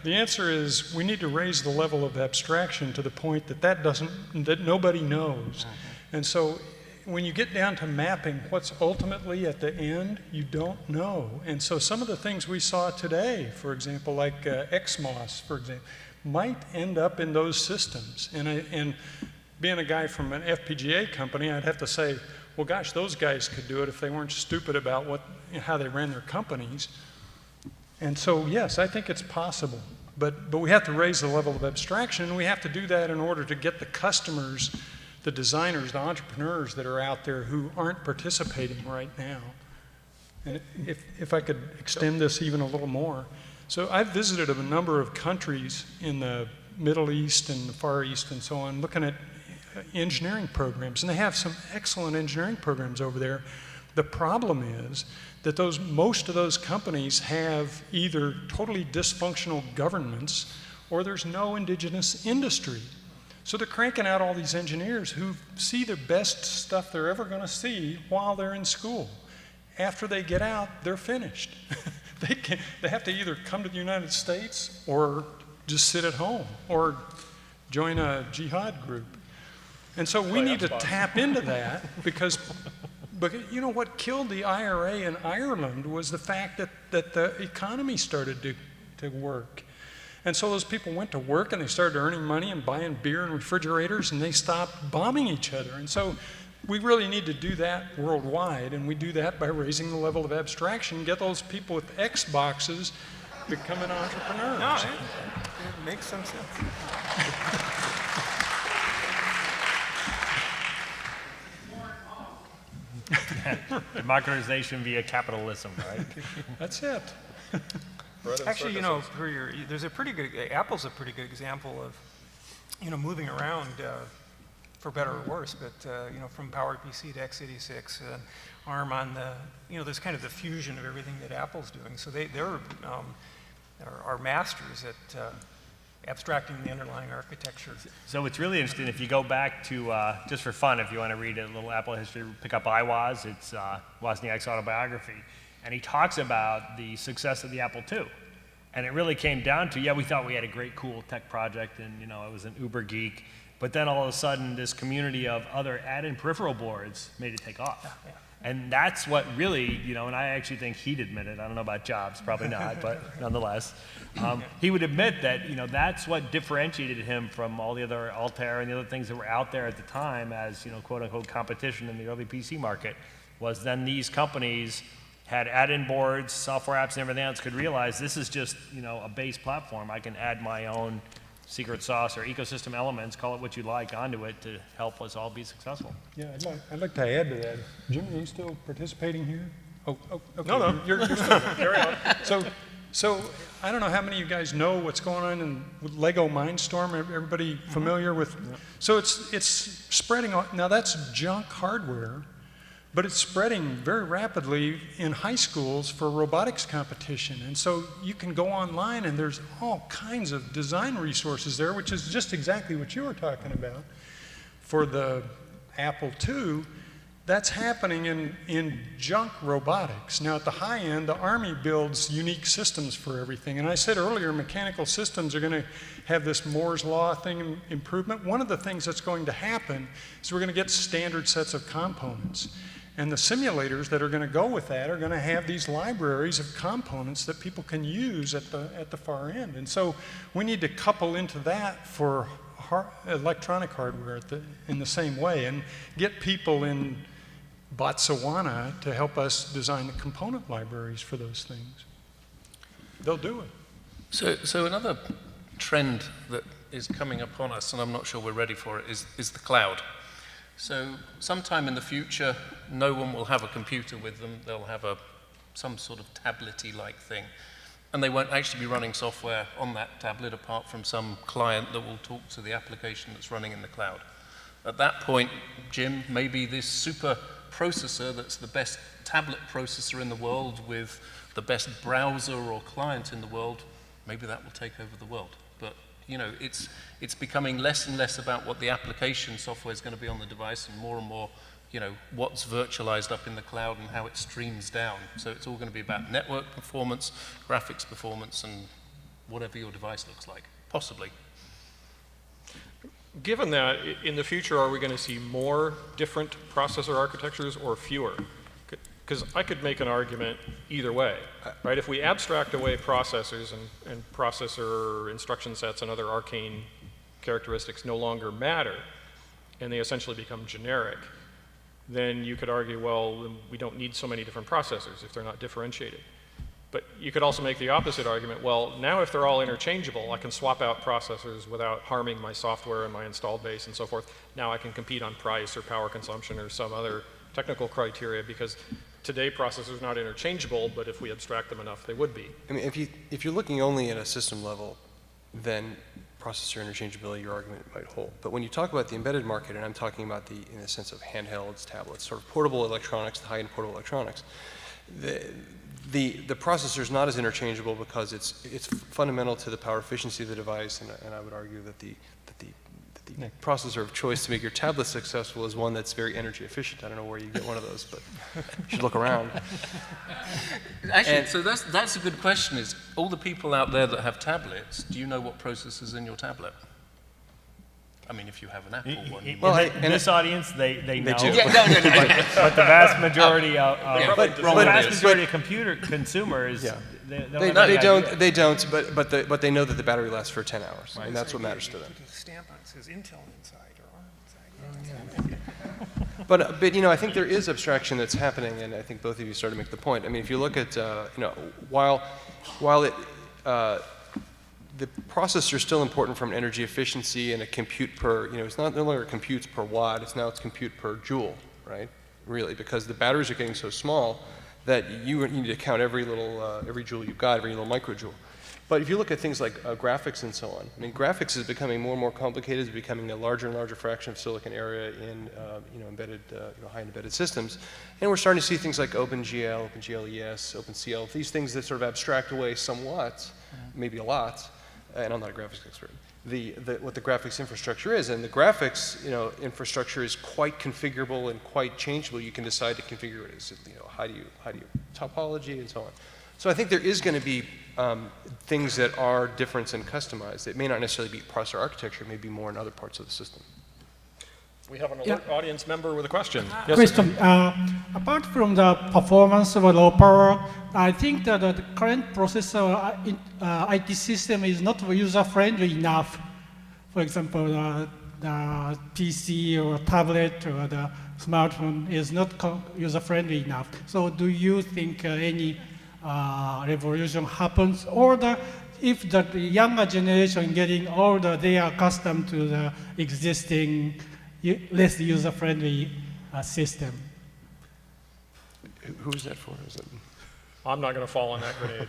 The answer is we need to raise the level of abstraction to the point that nobody knows. And so when you get down to mapping what's ultimately at the end, you don't know. And so some of the things we saw today, for example, like XMOS, for example, might end up in those systems. And being a guy from an FPGA company, I'd have to say, well, gosh, those guys could do it if they weren't stupid about how they ran their companies. And so, yes, I think it's possible. But we have to raise the level of abstraction, and we have to do that in order to get the customers, the designers, the entrepreneurs that are out there who aren't participating right now. And if I could extend this even a little more. So I've visited a number of countries in the Middle East and the Far East and so on, looking at engineering programs, and they have some excellent engineering programs over there. The problem is that most of those companies have either totally dysfunctional governments or there's no indigenous industry. So they're cranking out all these engineers who see the best stuff they're ever going to see while they're in school. After they get out, they're finished. They have to either come to the United States or just sit at home or join a jihad group. And so we need to tap into that because you know what killed the IRA in Ireland was the fact that the economy started to work. And so those people went to work and they started earning money and buying beer and refrigerators, and they stopped bombing each other. And so we really need to do that worldwide, and we do that by raising the level of abstraction, get those people with Xboxes becoming entrepreneurs. No, it makes some sense. Democratization via capitalism, right? That's it. Actually, you know, there's a pretty good, Apple's a pretty good example of, you know, moving around for better or worse, but, you know, from PowerPC to x86, ARM on the, you know, there's kind of the fusion of everything that Apple's doing. So they're masters at abstracting the underlying architecture. So it's really interesting if you go back to, just for fun, if you want to read a little Apple history, pick up iWoz, it's Wozniak's autobiography. And he talks about the success of the Apple II. And it really came down to, yeah, we thought we had a great, cool tech project, and, you know, it was an uber geek. But then all of a sudden, this community of other add-in peripheral boards made it take off. And that's what really, and I actually think he'd admit it. I don't know about Jobs, probably not, but nonetheless, he would admit that, that's what differentiated him from all the other Altair and the other things that were out there at the time as, quote unquote competition in the early PC market, was then these companies had add-in boards, software apps, and everything else could realize this is just, a base platform. I can add my own secret sauce or ecosystem elements, call it what you like, onto it to help us all be successful. Yeah, I'd like to add to that. Jim, are you still participating here? Oh, okay. No. You're still carry on. So I don't know how many of you guys know what's going on with Lego Mindstorm. Everybody familiar with? Yeah. So it's spreading. Now that's junk hardware, but it's spreading very rapidly in high schools for robotics competition. And so you can go online and there's all kinds of design resources there, which is just exactly what you were talking about. For the Apple II, that's happening in junk robotics. Now at the high end, the Army builds unique systems for everything. And I said earlier, mechanical systems are gonna have this Moore's Law thing improvement. One of the things that's going to happen is we're gonna get standard sets of components. And the simulators that are going to go with that are going to have these libraries of components that people can use at the far end. And so we need to couple into that for electronic hardware in the same way and get people in Botswana to help us design the component libraries for those things. They'll do it. So another trend that is coming upon us, and I'm not sure we're ready for it, is the cloud. So sometime in the future, no one will have a computer with them. They'll have some sort of tablet-y-like thing. And they won't actually be running software on that tablet apart from some client that will talk to the application that's running in the cloud. At that point, Jim, maybe this super processor that's the best tablet processor in the world with the best browser or client in the world, maybe that will take over the world. But it's becoming less and less about what the application software is going to be on the device and more, what's virtualized up in the cloud and how it streams down. So it's all going to be about network performance, graphics performance, and whatever your device looks like, possibly. Given that, in the future, are we going to see more different processor architectures or fewer? Because I could make an argument either way, right? If we abstract away processors and processor instruction sets and other arcane characteristics no longer matter, and they essentially become generic, then you could argue, well, we don't need so many different processors if they're not differentiated. But you could also make the opposite argument, well, now if they're all interchangeable, I can swap out processors without harming my software and my installed base and so forth. Now I can compete on price or power consumption or some other technical criteria, because today processors are not interchangeable, but if we abstract them enough, they would be. I mean, if you're looking only at a system level, then processor interchangeability, your argument might hold. But when you talk about the embedded market, and I'm talking about in the sense of handhelds, tablets, sort of portable electronics, the high-end portable electronics, the processor is not as interchangeable because it's fundamental to the power efficiency of the device, and I would argue that the processor of choice to make your tablet successful is one that's very energy efficient. I don't know where you get one of those, but you should look around. Actually, so that's a good question, is all the people out there that have tablets, do you know what processor's in your tablet? I mean, if you have an Apple one. Well, in this audience, they know. do. Yeah, no. But the vast majority of computer consumers, they don't. But they know that the battery lasts for 10 hours, and that's what matters to them. Put a stamp on it, says Intel inside or ARM inside. But I think there is abstraction that's happening, and I think both of you started to make the point. I mean, if you look at while the processor is still important from an energy efficiency and a compute per, it's no longer computes per watt, it's compute per joule, right? Really, because the batteries are getting so small that you need to count every joule you've got, every little microjoule. But if you look at things like graphics and so on, I mean, graphics is becoming more and more complicated. It's becoming a larger and larger fraction of silicon area in embedded, high-end embedded systems. And we're starting to see things like OpenGL, OpenGLES, OpenCL, these things that sort of abstract away somewhat, maybe a lot. And I'm not a graphics expert, what the graphics infrastructure is. And the graphics infrastructure is quite configurable and quite changeable. You can decide to configure it as, how do you topology and so on. So I think there is going to be things that are different and customized. It may not necessarily be processor architecture, it may be more in other parts of the system. We have an alert audience member with a question. Yes, Question. Apart from the performance of a low power, I think that the current processor IT system is not user-friendly enough. For example, the PC or tablet or the smartphone is not user-friendly enough. So do you think any revolution happens? Or if the younger generation getting older, they are accustomed to the existing less user-friendly system? Who's that for? Is it? I'm not going to fall on that grenade.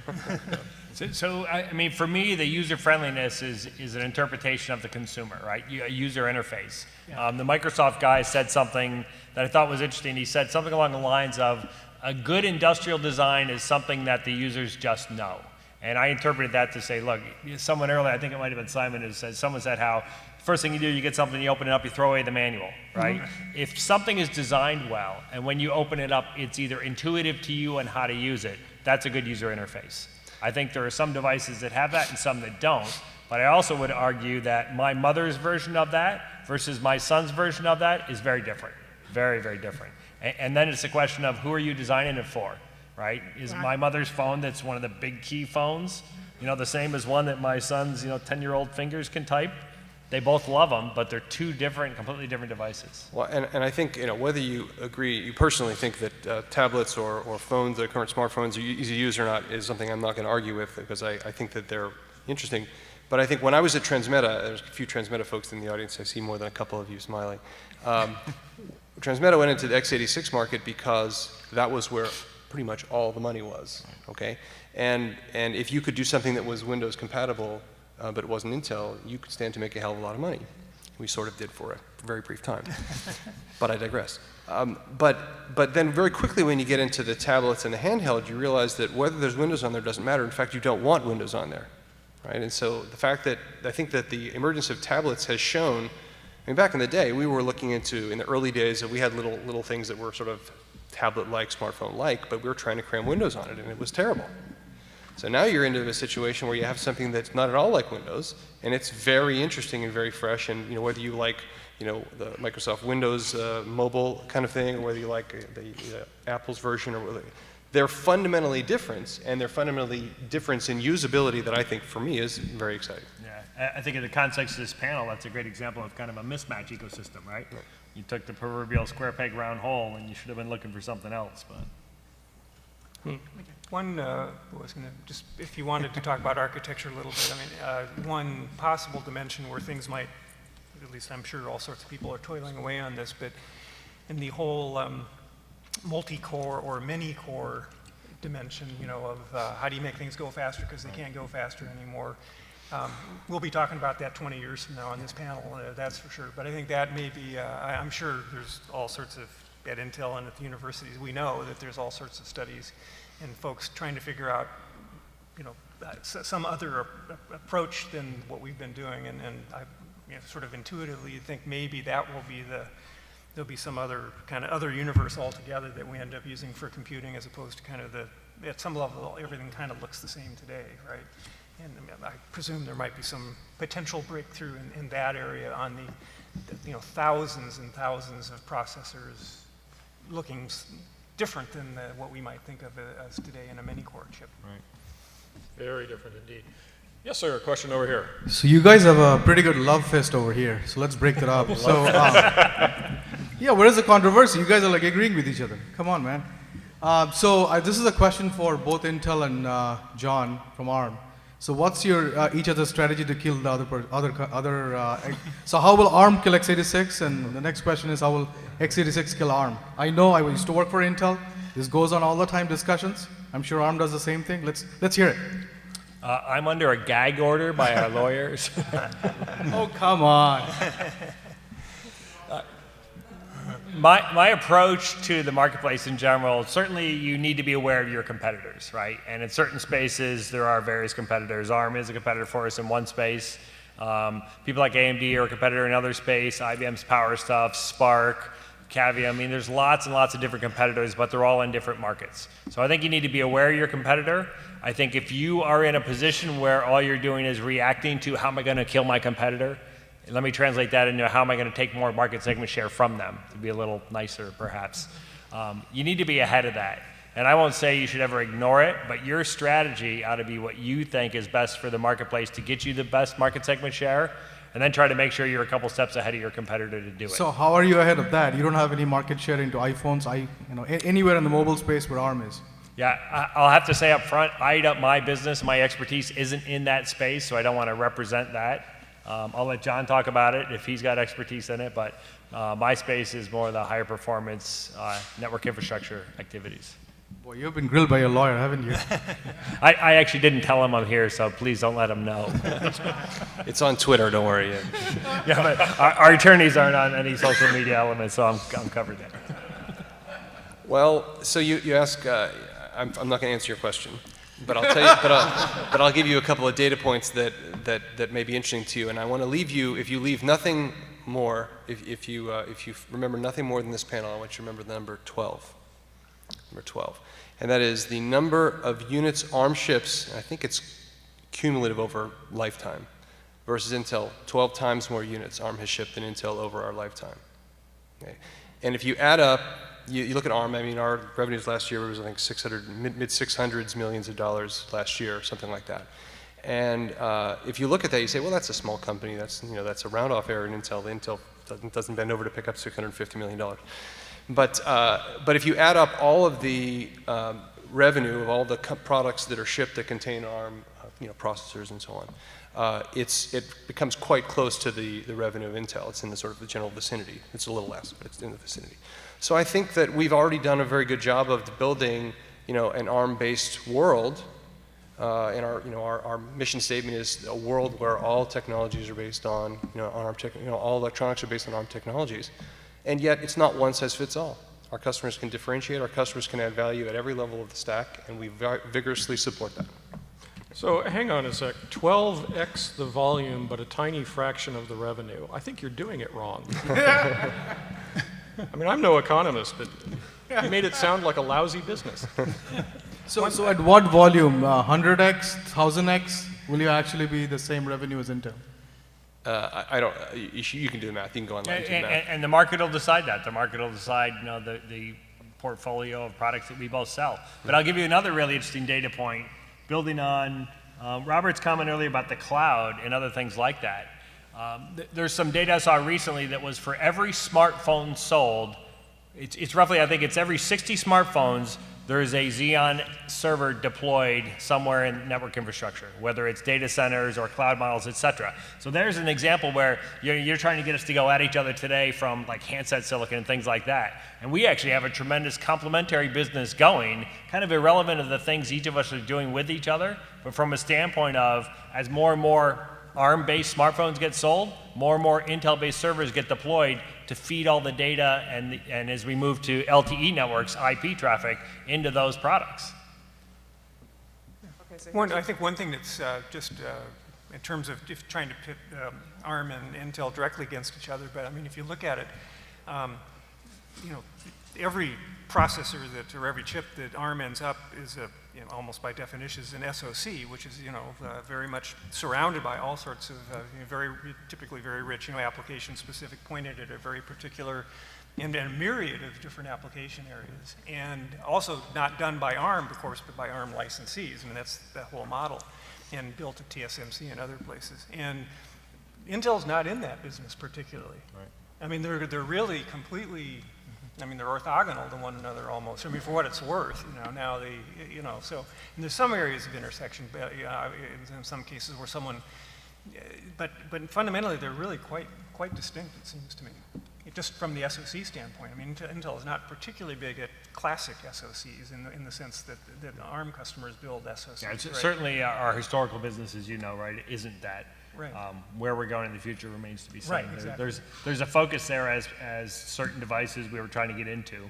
So, I mean, for me, the user friendliness is an interpretation of the consumer, right? A user interface. Yeah. The Microsoft guy said something that I thought was interesting. He said something along the lines of, a good industrial design is something that the users just know. And I interpreted that to say, look, someone earlier, I think it might have been Simon, who said, someone said how first thing you do, you get something, you open it up, you throw away the manual, right? Mm-hmm. If something is designed well, and when you open it up, it's either intuitive to you and how to use it, that's a good user interface. I think there are some devices that have that and some that don't, but I also would argue that my mother's version of that versus my son's version of that is very different, very, very different. And then it's a question of who are you designing it for, right? Is my mother's phone that's one of the big key phones, the same as one that my son's, 10-year-old fingers can type? They both love them, but they're two different, completely different devices. Well, and I think, whether you agree, you personally think that tablets or phones, the current smartphones, are easy to use or not, is something I'm not going to argue with, because I think that they're interesting. But I think when I was at Transmeta, there's a few Transmeta folks in the audience, I see more than a couple of you smiling. Transmeta went into the x86 market because that was where pretty much all the money was, okay? And if you could do something that was Windows compatible, but it wasn't Intel, you could stand to make a hell of a lot of money. We sort of did for a very brief time, but I digress. But then very quickly when you get into the tablets and the handheld, you realize that whether there's Windows on there doesn't matter. In fact, you don't want Windows on there, right? And so the fact that I think that the emergence of tablets has shown, back in the day, we were looking into, in the early days, that we had little things that were sort of tablet-like, smartphone-like, but we were trying to cram Windows on it, and it was terrible. So now you're into a situation where you have something that's not at all like Windows, and it's very interesting and very fresh, and whether you like the Microsoft Windows mobile kind of thing, or whether you like the Apple's version, or whether, they're fundamentally different, and they're fundamentally different in usability that I think, for me, is very exciting. Yeah, I think in the context of this panel, that's a great example of kind of a mismatch ecosystem, right? You took the proverbial square peg round hole, and you should have been looking for something else, but. One was going to just, if you wanted to talk about architecture a little bit, one possible dimension where things might, at least I'm sure all sorts of people are toiling away on this, but in the whole multi-core or many-core dimension, of how do you make things go faster because they can't go faster anymore. We'll be talking about that 20 years from now on this panel, that's for sure. But I think that may be, I'm sure there's all sorts of, at Intel and at the universities, we know that there's all sorts of studies and folks trying to figure out, some other approach than what we've been doing. And I sort of intuitively think maybe that will be there'll be some other kind of other universe altogether that we end up using for computing, as opposed to kind of at some level, everything kind of looks the same today, right? And I presume there might be some potential breakthrough in that area on the thousands and thousands of processors looking different than what we might think of as today in a many-core chip. Right. Very different indeed. Yes, sir. A question over here. So you guys have a pretty good love fest over here. So let's break that up. So yeah, where is the controversy? You guys are like agreeing with each other. Come on, man. This is a question for both Intel and John from ARM. So what's your each other's strategy to kill the other? So how will ARM kill x86? And the next question is, how will x86 kill ARM? I know I used to work for Intel. This goes on all the time, discussions. I'm sure ARM does the same thing. Let's hear it. I'm under a gag order by our lawyers. Oh, come on. My approach to the marketplace in general, certainly you need to be aware of your competitors, right? And in certain spaces, there are various competitors. ARM is a competitor for us in one space. People like AMD are a competitor in another space. IBM's Power Stuff, Spark, Cavium. There's lots and lots of different competitors, but they're all in different markets. So I think you need to be aware of your competitor. I think if you are in a position where all you're doing is reacting to how am I going to kill my competitor, Let me translate that into how am I going to take more market segment share from them, to be a little nicer perhaps. You need to be ahead of that. And I won't say you should ever ignore it, but your strategy ought to be what you think is best for the marketplace to get you the best market segment share, and then try to make sure you're a couple steps ahead of your competitor to do it. So how are you ahead of that? You don't have any market share into iPhones, anywhere in the mobile space where ARM is. Yeah, I'll have to say up front, my business, my expertise isn't in that space, so I don't want to represent that. I'll let John talk about it if he's got expertise in it, but my space is more the higher performance network infrastructure activities. Boy, you've been grilled by your lawyer, haven't you? I actually didn't tell him I'm here, so please don't let him know. It's on Twitter, don't worry. Yeah, but our attorneys aren't on any social media elements, so I'm covered there. Well, so you ask, I'm not going to answer your question, but I'll tell you, but I'll give you a couple of data points that may be interesting to you, and I want to leave you, if you leave nothing more, if you remember nothing more than this panel, I want you to remember the number 12. Number 12. And that is the number of units ARM ships, and I think it's cumulative over lifetime, versus Intel. 12 times more units ARM has shipped than Intel over our lifetime. Okay. And if you add up, you look at ARM, I mean, our revenues last year was, I think, mid 600s millions of dollars last year, something like that. And if you look at that, you say, well, that's a small company. That's a round-off error in Intel. Intel doesn't bend over to pick up $650 million. But if you add up all of the revenue of all the products that are shipped that contain ARM, processors and so on, it becomes quite close to the revenue of Intel. It's in the sort of the general vicinity. It's a little less, but it's in the vicinity. So I think that we've already done a very good job of building, an ARM-based world. And our mission statement is a world where all technologies are based on, all electronics are based on ARM technologies. And yet, it's not one size fits all. Our customers can differentiate, our customers can add value at every level of the stack, and we vigorously support that. So hang on a sec, 12x the volume, but a tiny fraction of the revenue. I think you're doing it wrong. I mean, I'm no economist, but you made it sound like a lousy business. So at what volume, 100x, 1000x, will you actually be the same revenue as Intel? I don't. You can do the math. You can go online and do the math. And the market will decide that. The market will decide, the portfolio of products that we both sell. But I'll give you another really interesting data point, building on Robert's comment earlier about the cloud and other things like that. There's some data I saw recently that was for every smartphone sold, it's roughly, I think it's every 60 smartphones, there is a Xeon server deployed somewhere in network infrastructure, whether it's data centers or cloud models, et cetera. So there's an example where you're trying to get us to go at each other today from like handset silicon and things like that. And we actually have a tremendous complementary business going, kind of irrelevant of the things each of us are doing with each other, but from a standpoint of as more and more ARM-based smartphones get sold, more and more Intel-based servers get deployed to feed all the data and as we move to LTE networks, IP traffic, into those products. Okay, so I think one thing that's just in terms of trying to pit ARM and Intel directly against each other, but I mean, if you look at it, every processor or every chip that ARM ends up is almost by definition is an SoC, which is very much surrounded by all sorts of typically very rich application-specific, pointed at a very particular and a myriad of different application areas, and also not done by ARM, of course, but by ARM licensees. I mean, that's the whole model, and built at TSMC and other places. And Intel's not in that business particularly. Right. I mean, they're really completely. I mean, they're orthogonal to one another almost. I mean, for what it's worth, now they, so and there's some areas of intersection, but in some cases where someone, but fundamentally they're really quite distinct, it seems to me, just from the SoC standpoint. I mean, Intel is not particularly big at classic SoCs in the sense that ARM customers build SoCs. Yeah, right? Certainly our historical business, as you know, right, isn't that. Right. Where we're going in the future remains to be seen. Right, exactly. There's a focus there as certain devices we were trying to get into,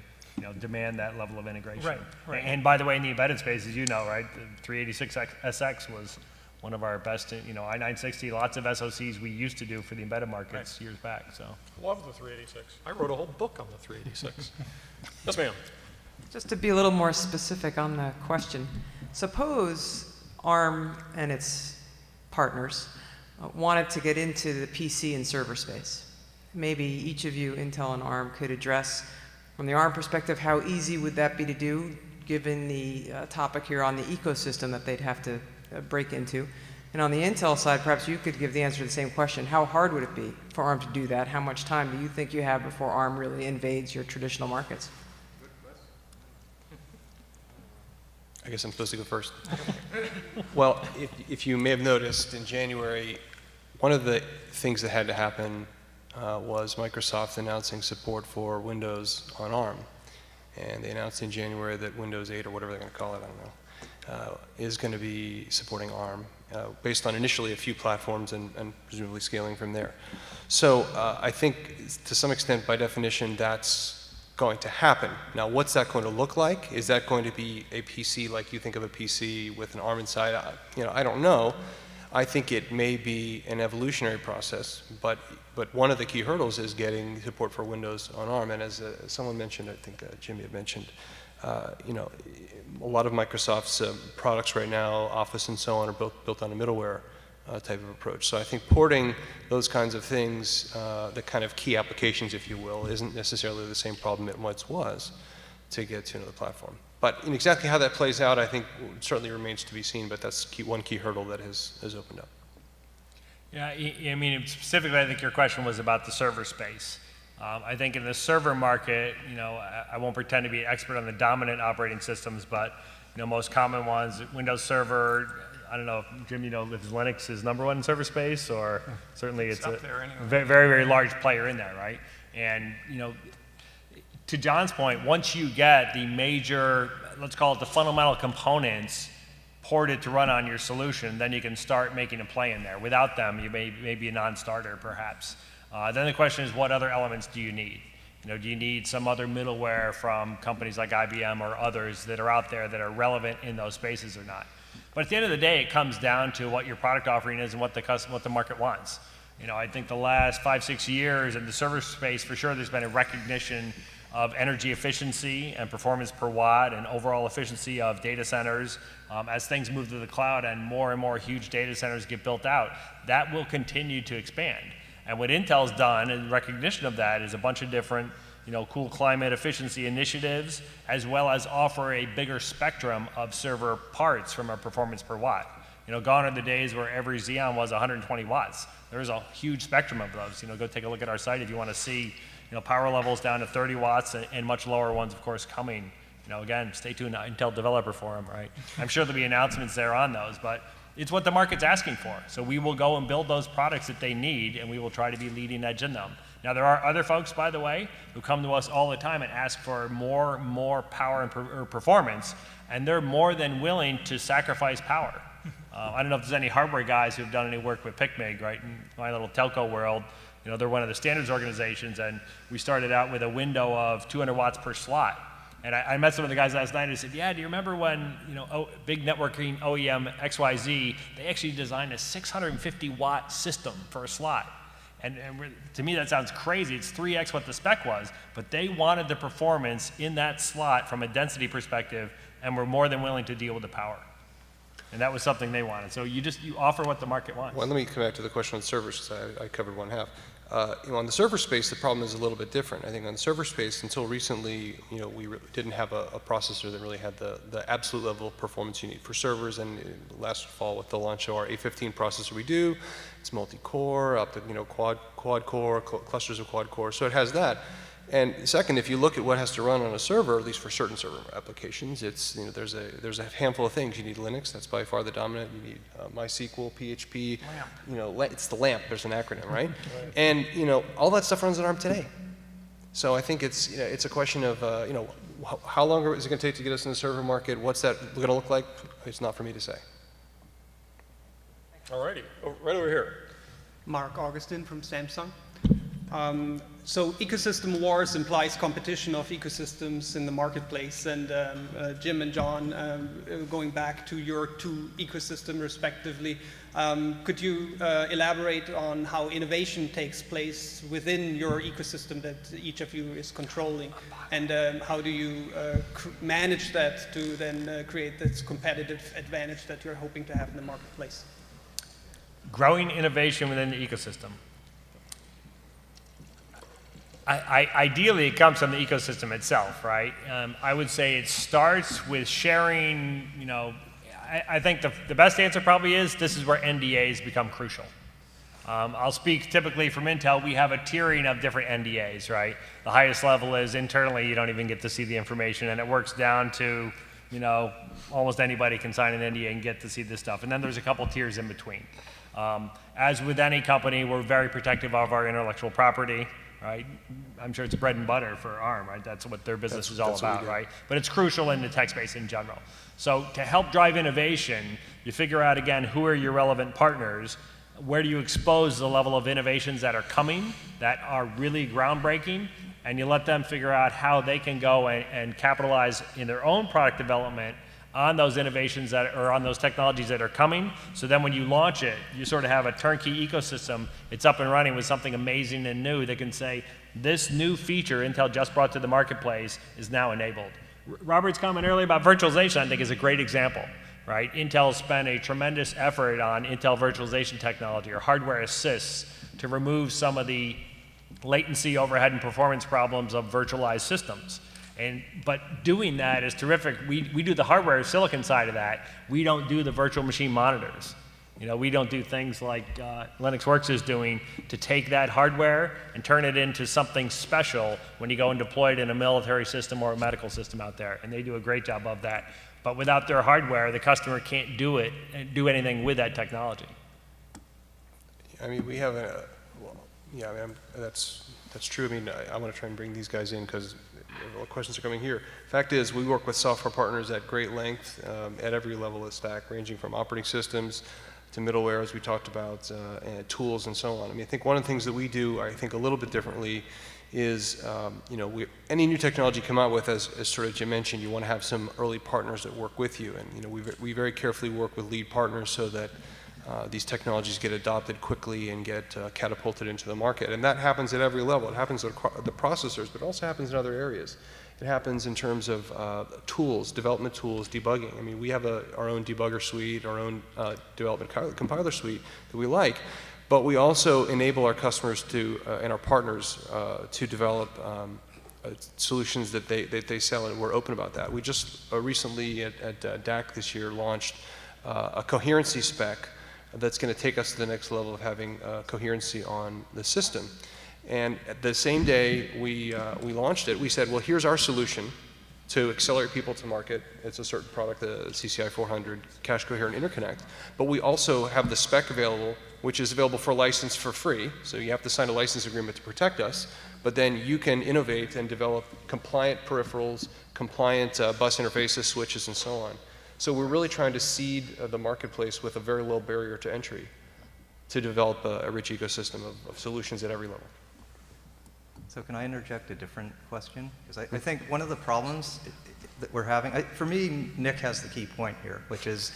demand that level of integration. Right, right. And by the way, in the embedded space, as you know, right, the 386SX was one of our best, I-960, lots of SoCs we used to do for the embedded markets years back. So. Love the 386. I wrote a whole book on the 386. Yes, ma'am. Just to be a little more specific on the question, suppose ARM and its partners wanted to get into the PC and server space. Maybe each of you, Intel and ARM, could address, from the ARM perspective, how easy would that be to do, given the topic here on the ecosystem that they'd have to break into. And on the Intel side, perhaps you could give the answer to the same question. How hard would it be for ARM to do that? How much time do you think you have before ARM really invades your traditional markets? I guess I'm supposed to go first. Well, if you may have noticed, in January, one of the things that had to happen was Microsoft announcing support for Windows on ARM. And they announced in January that Windows 8, or whatever they're going to call it, I don't know, is going to be supporting ARM, based on initially a few platforms and presumably scaling from there. So I think, to some extent, by definition, that's going to happen. Now, what's that going to look like? Is that going to be a PC like you think of a PC with an ARM inside? I don't know. I think it may be an evolutionary process, but one of the key hurdles is getting support for Windows on ARM. And as someone mentioned, I think Jimmy had mentioned, a lot of Microsoft's products right now, Office and so on, are built on a middleware type of approach. So I think porting those kinds of things, the kind of key applications, if you will, isn't necessarily the same problem it once was to get to another platform. But in exactly how that plays out, I think certainly remains to be seen, but that's one key hurdle that has opened up. Yeah, I mean, specifically, I think your question was about the server space. I think in the server market, I won't pretend to be an expert on the dominant operating systems, but most common ones, Windows Server. I don't know if Jim, if Linux is #1 in server space, or certainly it's a very, very large player in there, right? And to John's point, once you get the major, let's call it the fundamental components ported to run on your solution, then you can start making a play in there. Without them, you may be a non-starter, perhaps. Then the question is, what other elements do you need? Do you need some other middleware from companies like IBM or others that are out there that are relevant in those spaces or not? But at the end of the day, it comes down to what your product offering is and what the market wants. I think the last 5-6 years in the server space, for sure, there's been a recognition of energy efficiency and performance per watt and overall efficiency of data centers. As things move to the cloud and more huge data centers get built out, that will continue to expand. And what Intel's done in recognition of that is a bunch of different cool climate efficiency initiatives, as well as offer a bigger spectrum of server parts from a performance per watt. Gone are the days where every Xeon was 120 watts. There's a huge spectrum of those. Go take a look at our site if you want to see, power levels down to 30 watts and much lower ones, of course, coming. Again, stay tuned to Intel Developer Forum, right? I'm sure there'll be announcements there on those, but it's what the market's asking for. So we will go and build those products that they need, and we will try to be leading edge in them. Now, there are other folks, by the way, who come to us all the time and ask for more power and performance, and they're more than willing to sacrifice power. I don't know if there's any hardware guys who have done any work with PicMig, right? In my little telco world, they're one of the standards organizations, and we started out with a window of 200 watts per slot. And I met some of the guys last night and said, yeah, do you remember when, big networking OEM XYZ, they actually designed a 650 watt system for a slot. And to me, that sounds crazy. It's 3x what the spec was, but they wanted the performance in that slot from a density perspective, and were more than willing to deal with the power. And that was something they wanted. So you offer what the market wants. Well, let me come back to the question on servers, because I covered one half. On the server space, the problem is a little bit different. I think on the server space, until recently, we didn't have a processor that really had the absolute level of performance you need for servers. And last fall, with the launch of our A15 processor, we do. It's multi-core, up to quad-core, clusters of quad-core. So it has that. And second, if you look at what has to run on a server, at least for certain server applications, it's there's a handful of things. You need Linux, that's by far the dominant. You need MySQL, PHP. LAMP. It's the LAMP. There's an acronym, right? And all that stuff runs on ARM today. So I think it's a question of how long is it going to take to get us in the server market? What's that going to look like? It's not for me to say. All righty, right over here. Mark Augustin from Samsung. So ecosystem wars implies competition of ecosystems in the marketplace, and Jim and John, going back to your two ecosystems respectively, could you elaborate on how innovation takes place within your ecosystem that each of you is controlling, and how do you manage that to then create this competitive advantage that you're hoping to have in the marketplace? growing innovation within the ecosystem. Ideally, it comes from the ecosystem itself, right? I would say it starts with sharing, you know, I think the best answer probably is this is where NDAs become crucial. I'll speak typically from Intel. We have a tiering of different NDAs, right? The highest level is internally, you don't even get to see the information, and it works down to, you know, almost anybody can sign an NDA and get to see this stuff. And then there's a couple tiers in between. As with any company, we're very protective of our intellectual property, right? I'm sure it's bread and butter for ARM, right? That's what their business is all about, right? But it's crucial in the tech space in general. So to help drive innovation, you figure out, again, who are your relevant partners, where do you expose the level of innovations that are coming, that are really groundbreaking, and you let them figure out how they can go and capitalize in their own product development on those innovations that are on those technologies that are coming. So then when you launch it, you sort of have a turnkey ecosystem. It's up and running with something amazing and new that can say, this new feature Intel just brought to the marketplace is now enabled. Robert's comment earlier about virtualization, I think, is a great example, right? Intel spent a tremendous effort on Intel virtualization technology or hardware assists to remove some of the latency, overhead, and performance problems of virtualized systems. But doing that is terrific. We do the hardware silicon side of that. We don't do the virtual machine monitors. You know, we don't do things like LynuxWorks is doing to take that hardware and turn it into something special when you go and deploy it in a military system or a medical system out there. And they do a great job of that. But without their hardware, the customer can't do it and do anything with that technology. I mean, we have yeah, I mean, that's true. I mean, I want to try and bring these guys in because questions are coming here. Fact is, we work with software partners at great length at every level of the stack, ranging from operating systems to middleware, as we talked about, and tools and so on. I mean, I think one of the things that we do, I think, a little bit differently is, you know, any new technology you come out with, as sort of Jim mentioned, you want to have some early partners that work with you. And, you know, we very carefully work with lead partners so that these technologies get adopted quickly and get catapulted into the market. And that happens at every level. It happens at the processors, but it also happens in other areas. It happens in terms of tools, development tools, debugging. I mean, we have our own debugger suite, our own development compiler suite that we like, but we also enable our customers to, and our partners to develop solutions that they sell, and we're open about that. We just recently at DAC this year launched a coherency spec that's going to take us to the next level of having coherency on the system. And the same day we launched it, we said, well, here's our solution to accelerate people to market. It's a certain product, the CCI 400 Cache Coherent Interconnect. But we also have the spec available, which is available for license for free. So you have to sign a license agreement to protect us. But then you can innovate and develop compliant peripherals, compliant bus interfaces, switches, and so on. So we're really trying to seed the marketplace with a very low barrier to entry to develop a rich ecosystem of solutions at every level. So can I interject a different question? Because I think one of the problems that we're having, for me, Nick has the key point here, which is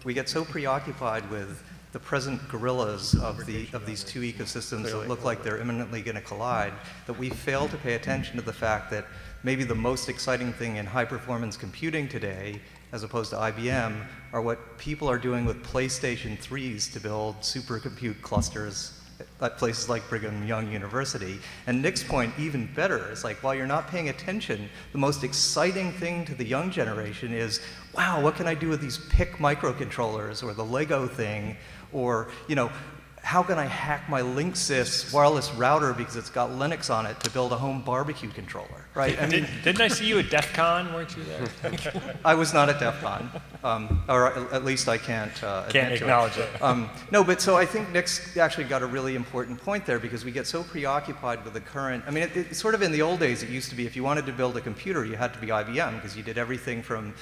we get so preoccupied with the present gorillas of these two ecosystems that look like they're imminently going to collide, that we fail to pay attention to the fact that maybe the most exciting thing in high-performance computing today, as opposed to IBM, are what people are doing with PlayStation 3s to build supercompute clusters at places like Brigham Young University. And Nick's point, even better, is like, while you're not paying attention, the most exciting thing to the young generation is, wow, what can I do with these PIC microcontrollers, or the Lego thing, or, you know, how can I hack my Linksys wireless router because it's got Linux on it to build a home barbecue controller, right? I mean, didn't I see you at DEF CON? Weren't you there? I was not at DEF CON, or at least I can't acknowledge it. No, but so I think Nick's actually got a really important point there, because we get so preoccupied with the current. I mean, it's sort of in the old days, it used to be if you wanted to build a computer, you had to be IBM, because you did everything from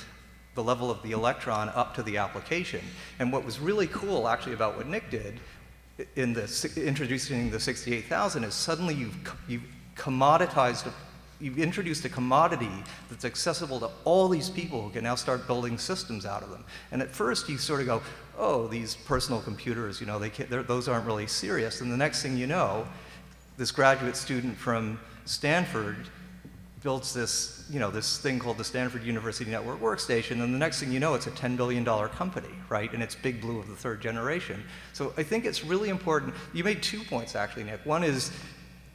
the level of the electron up to the application. And what was really cool actually about what Nick did in introducing the 68,000 is suddenly you've commoditized, you've introduced a commodity that's accessible to all these people who can now start building systems out of them. And at first you sort of go, oh, these personal computers, you know, those aren't really serious. And the next thing you know, this graduate student from Stanford builds this this thing called the Stanford University Network Workstation, and the next thing you know, it's a $10 billion company, right? And it's Big Blue of the third generation. So I think it's really important. You made 2 points, actually, Nick. One is,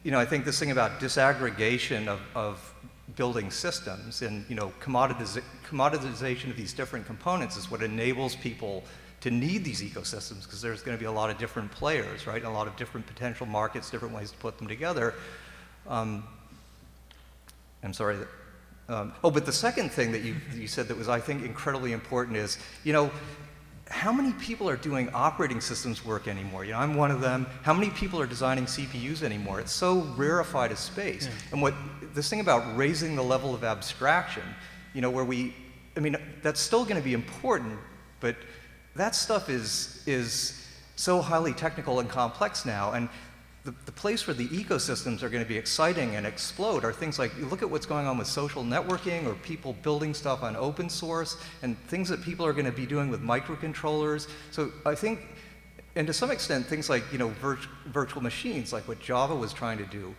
I think this thing about disaggregation of building systems and, commoditization of these different components is what enables people to need these ecosystems, because there's going to be a lot of different players, right? And a lot of different potential markets, different ways to put them together. I'm sorry. But the second thing that you said that was, I think, incredibly important is, how many people are doing operating systems work anymore? I'm one of them. How many people are designing CPUs anymore? It's so rarefied a space. Yeah. And this thing about raising the level of abstraction, that's still going to be important, but that stuff is so highly technical and complex now. And the place where the ecosystems are going to be exciting and explode are things like, you look at what's going on with social networking, or people building stuff on open source, and things that people are going to be doing with microcontrollers. So I think, and to some extent, things like virtual machines, like what Java was trying to do,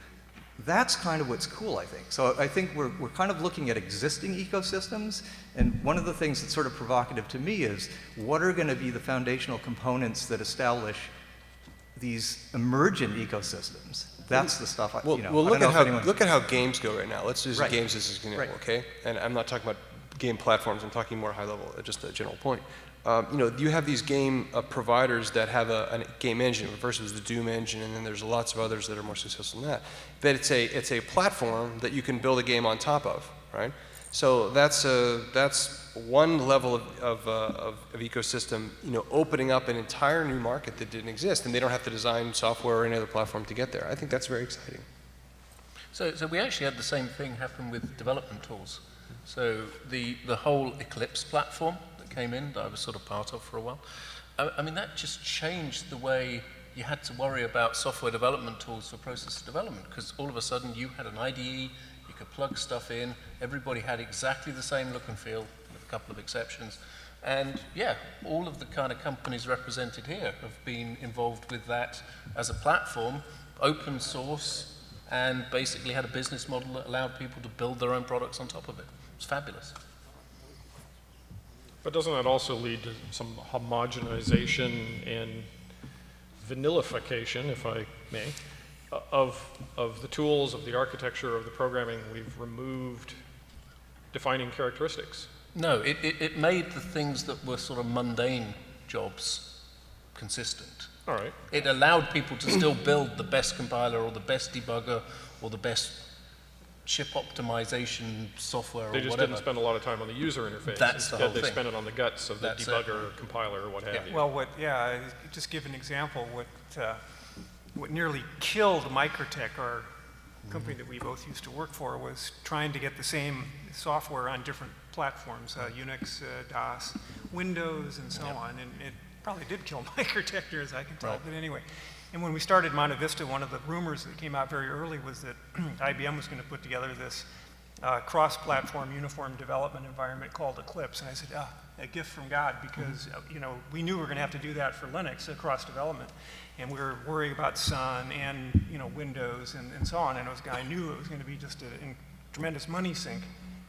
that's kind of what's cool, I think. So I think we're kind of looking at existing ecosystems, and one of the things that's sort of provocative to me is, what are going to be the foundational components that establish these emergent ecosystems? That's the stuff. Look at how games go right now. Let's use games as an example, okay? And I'm not talking about game platforms. I'm talking more high level, just a general point. You have these game providers that have a game engine. First it was the Doom engine, and then there's lots of others that are more successful than that. But it's a platform that you can build a game on top of, right? So that's one level of ecosystem, opening up an entire new market that didn't exist, and they don't have to design software or any other platform to get there. I think that's very exciting. So we actually had the same thing happen with development tools. So the whole Eclipse platform that came in, that I was sort of part of for a while, that just changed the way you had to worry about software development tools for process development, because all of a sudden you had an IDE, you could plug stuff in, everybody had exactly the same look and feel, with a couple of exceptions. And yeah, all of the kind of companies represented here have been involved with that as a platform, open source, and basically had a business model that allowed people to build their own products on top of it. It's fabulous. But doesn't that also lead to some homogenization and vanillification, if I may, of the tools, of the architecture, of the programming? We've removed defining characteristics. No, it made the things that were sort of mundane jobs consistent. All right. It allowed people to still build the best compiler or the best debugger or the best chip optimization software or whatever. They just didn't spend a lot of time on the user interface. That's the whole thing. They spent it on the guts of the debugger, compiler, or what have you. Well, just give an example. What nearly killed Microtech, our company that we both used to work for, was trying to get the same software on different platforms, Unix, DOS, Windows, and so on. And it probably did kill Microtech, as I can tell. Right. But anyway, and when we started MontaVista, one of the rumors that came out very early was that IBM was going to put together this cross-platform uniform development environment called Eclipse. And I said, a gift from God, because we knew we were going to have to do that for Linux, cross-development. And we were worrying about Sun and Windows and so on. And I knew it was going to be just a tremendous money sink.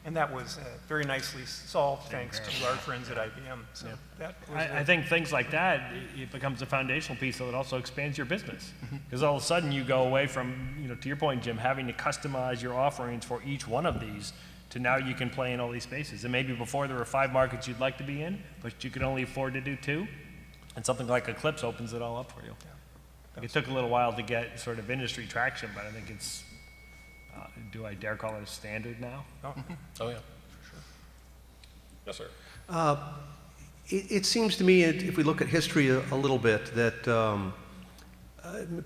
And that was very nicely solved thanks to our friends at IBM. So that was I think things like that, it becomes a foundational piece, so it also expands your business. Because all of a sudden you go away from, to your point, Jim, having to customize your offerings for each one of these to now you can play in all these spaces. And maybe before there were 5 markets you'd like to be in, but you could only afford to do 2. And something like Eclipse opens it all up for you. Yeah. It took a little while to get sort of industry traction, but I think it's, do I dare call it a standard now? Oh yeah, for sure. Yes, sir. It seems to me, if we look at history a little bit, that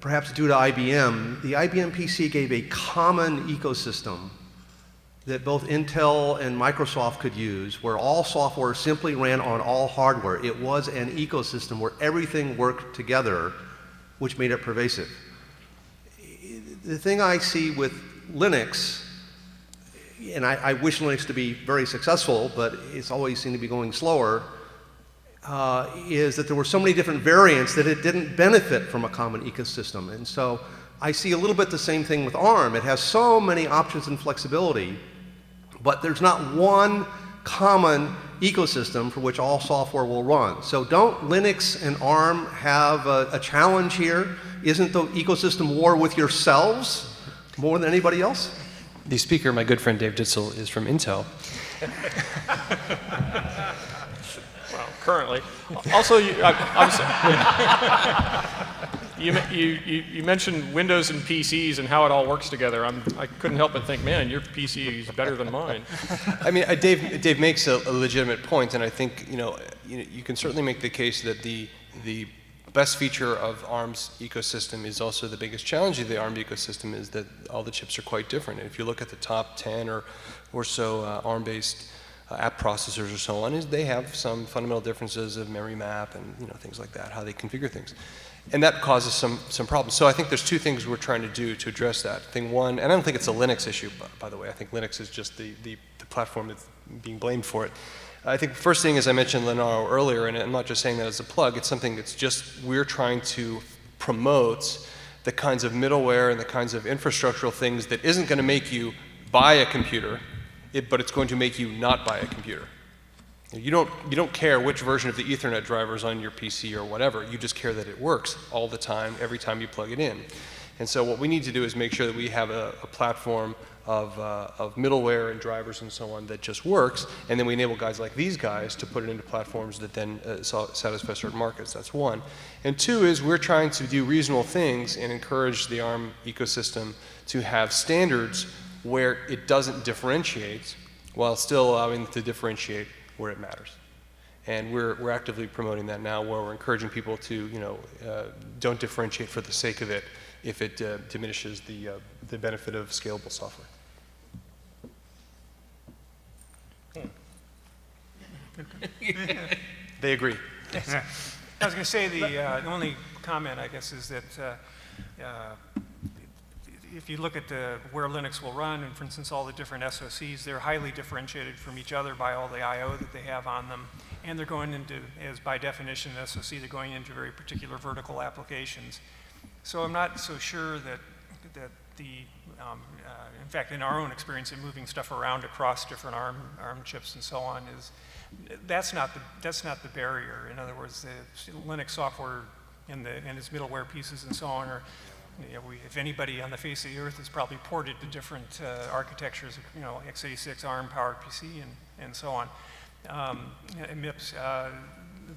perhaps due to IBM, the IBM PC gave a common ecosystem that both Intel and Microsoft could use, where all software simply ran on all hardware. It was an ecosystem where everything worked together, which made it pervasive. The thing I see with Linux, and I wish Linux to be very successful, but it's always seemed to be going slower, is that there were so many different variants that it didn't benefit from a common ecosystem. And so I see a little bit the same thing with ARM. It has so many options and flexibility, But there's not one common ecosystem for which all software will run. So don't Linux and ARM have a challenge here? Isn't the ecosystem war with yourselves more than anybody else? The speaker, my good friend Dave Ditzel, is from Intel. Well, currently. Also, you mentioned Windows and PCs and how it all works together. I couldn't help but think, man, your PC is better than mine. I mean, Dave makes a legitimate point, and I think you can certainly make the case that the best feature of ARM's ecosystem is also the biggest challenge of the ARM ecosystem is that all the chips are quite different. And if you look at the top 10 or so ARM-based app processors or so on, they have some fundamental differences of memory map and things like that, how they configure things. And that causes some problems. So I think there's two things we're trying to do to address that. Thing one, and I don't think it's a Linux issue, by the way. I think Linux is just the platform that's being blamed for it. I think the first thing is I mentioned Linaro earlier, and I'm not just saying that as a plug. It's something that's just we're trying to promote the kinds of middleware and the kinds of infrastructural things that isn't going to make you buy a computer, but it's going to make you not buy a computer. You don't care which version of the Ethernet driver is on your PC or whatever. You just care that it works all the time, every time you plug it in. And so what we need to do is make sure that we have a platform of middleware and drivers and so on that just works, and then we enable guys like these guys to put it into platforms that then satisfy certain markets. That's one. And two is we're trying to do reasonable things and encourage the ARM ecosystem to have standards where it doesn't differentiate while still allowing it to differentiate where it matters. And we're actively promoting that now, where we're encouraging people to don't differentiate for the sake of it if it diminishes the benefit of scalable software. They agree. I was going to say the only comment, I guess, is that if you look at where Linux will run, and for instance, all the different SoCs, they're highly differentiated from each other by all the I/O that they have on them, and they're going into, as by definition, an SoC, they're going into very particular vertical applications. So I'm not so sure that in fact, in our own experience in moving stuff around across different ARM chips and so on, that's not the barrier. In other words, the Linux software and its middleware pieces and so on are, if anybody on the face of the earth has probably ported to different architectures, x86 ARM powered PC and so on, MIPS.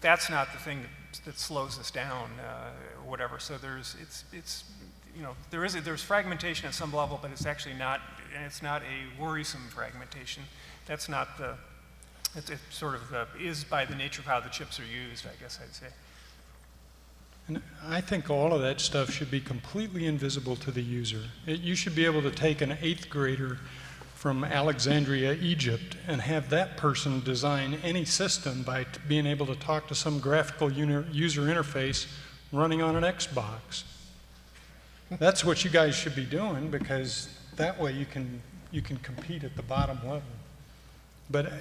That's not the thing that slows us down, or whatever. So there's fragmentation at some level, but it's actually not, and it's not a worrisome fragmentation. That's not it sort of is by the nature of how the chips are used, I guess I'd say. And I think all of that stuff should be completely invisible to the user. You should be able to take an 8th grader from Alexandria, Egypt, and have that person design any system by being able to talk to some graphical user interface running on an Xbox. That's what you guys should be doing, because that way you can compete at the bottom level. But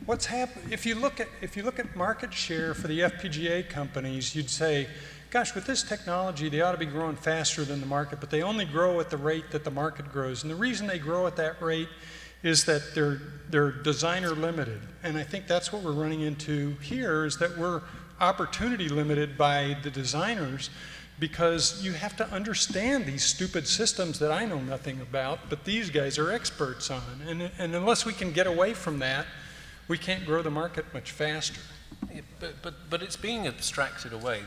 what's happened? If you look at market share for the FPGA companies, you'd say, gosh, with this technology, they ought to be growing faster than the market, but they only grow at the rate that the market grows. And the reason they grow at that rate is that they're designer limited. And I think that's what we're running into here, is that we're opportunity limited by the designers, because you have to understand these stupid systems that I know nothing about, but these guys are experts on. And unless we can get away from that, we can't grow the market much faster. Yeah, but it's being abstracted away.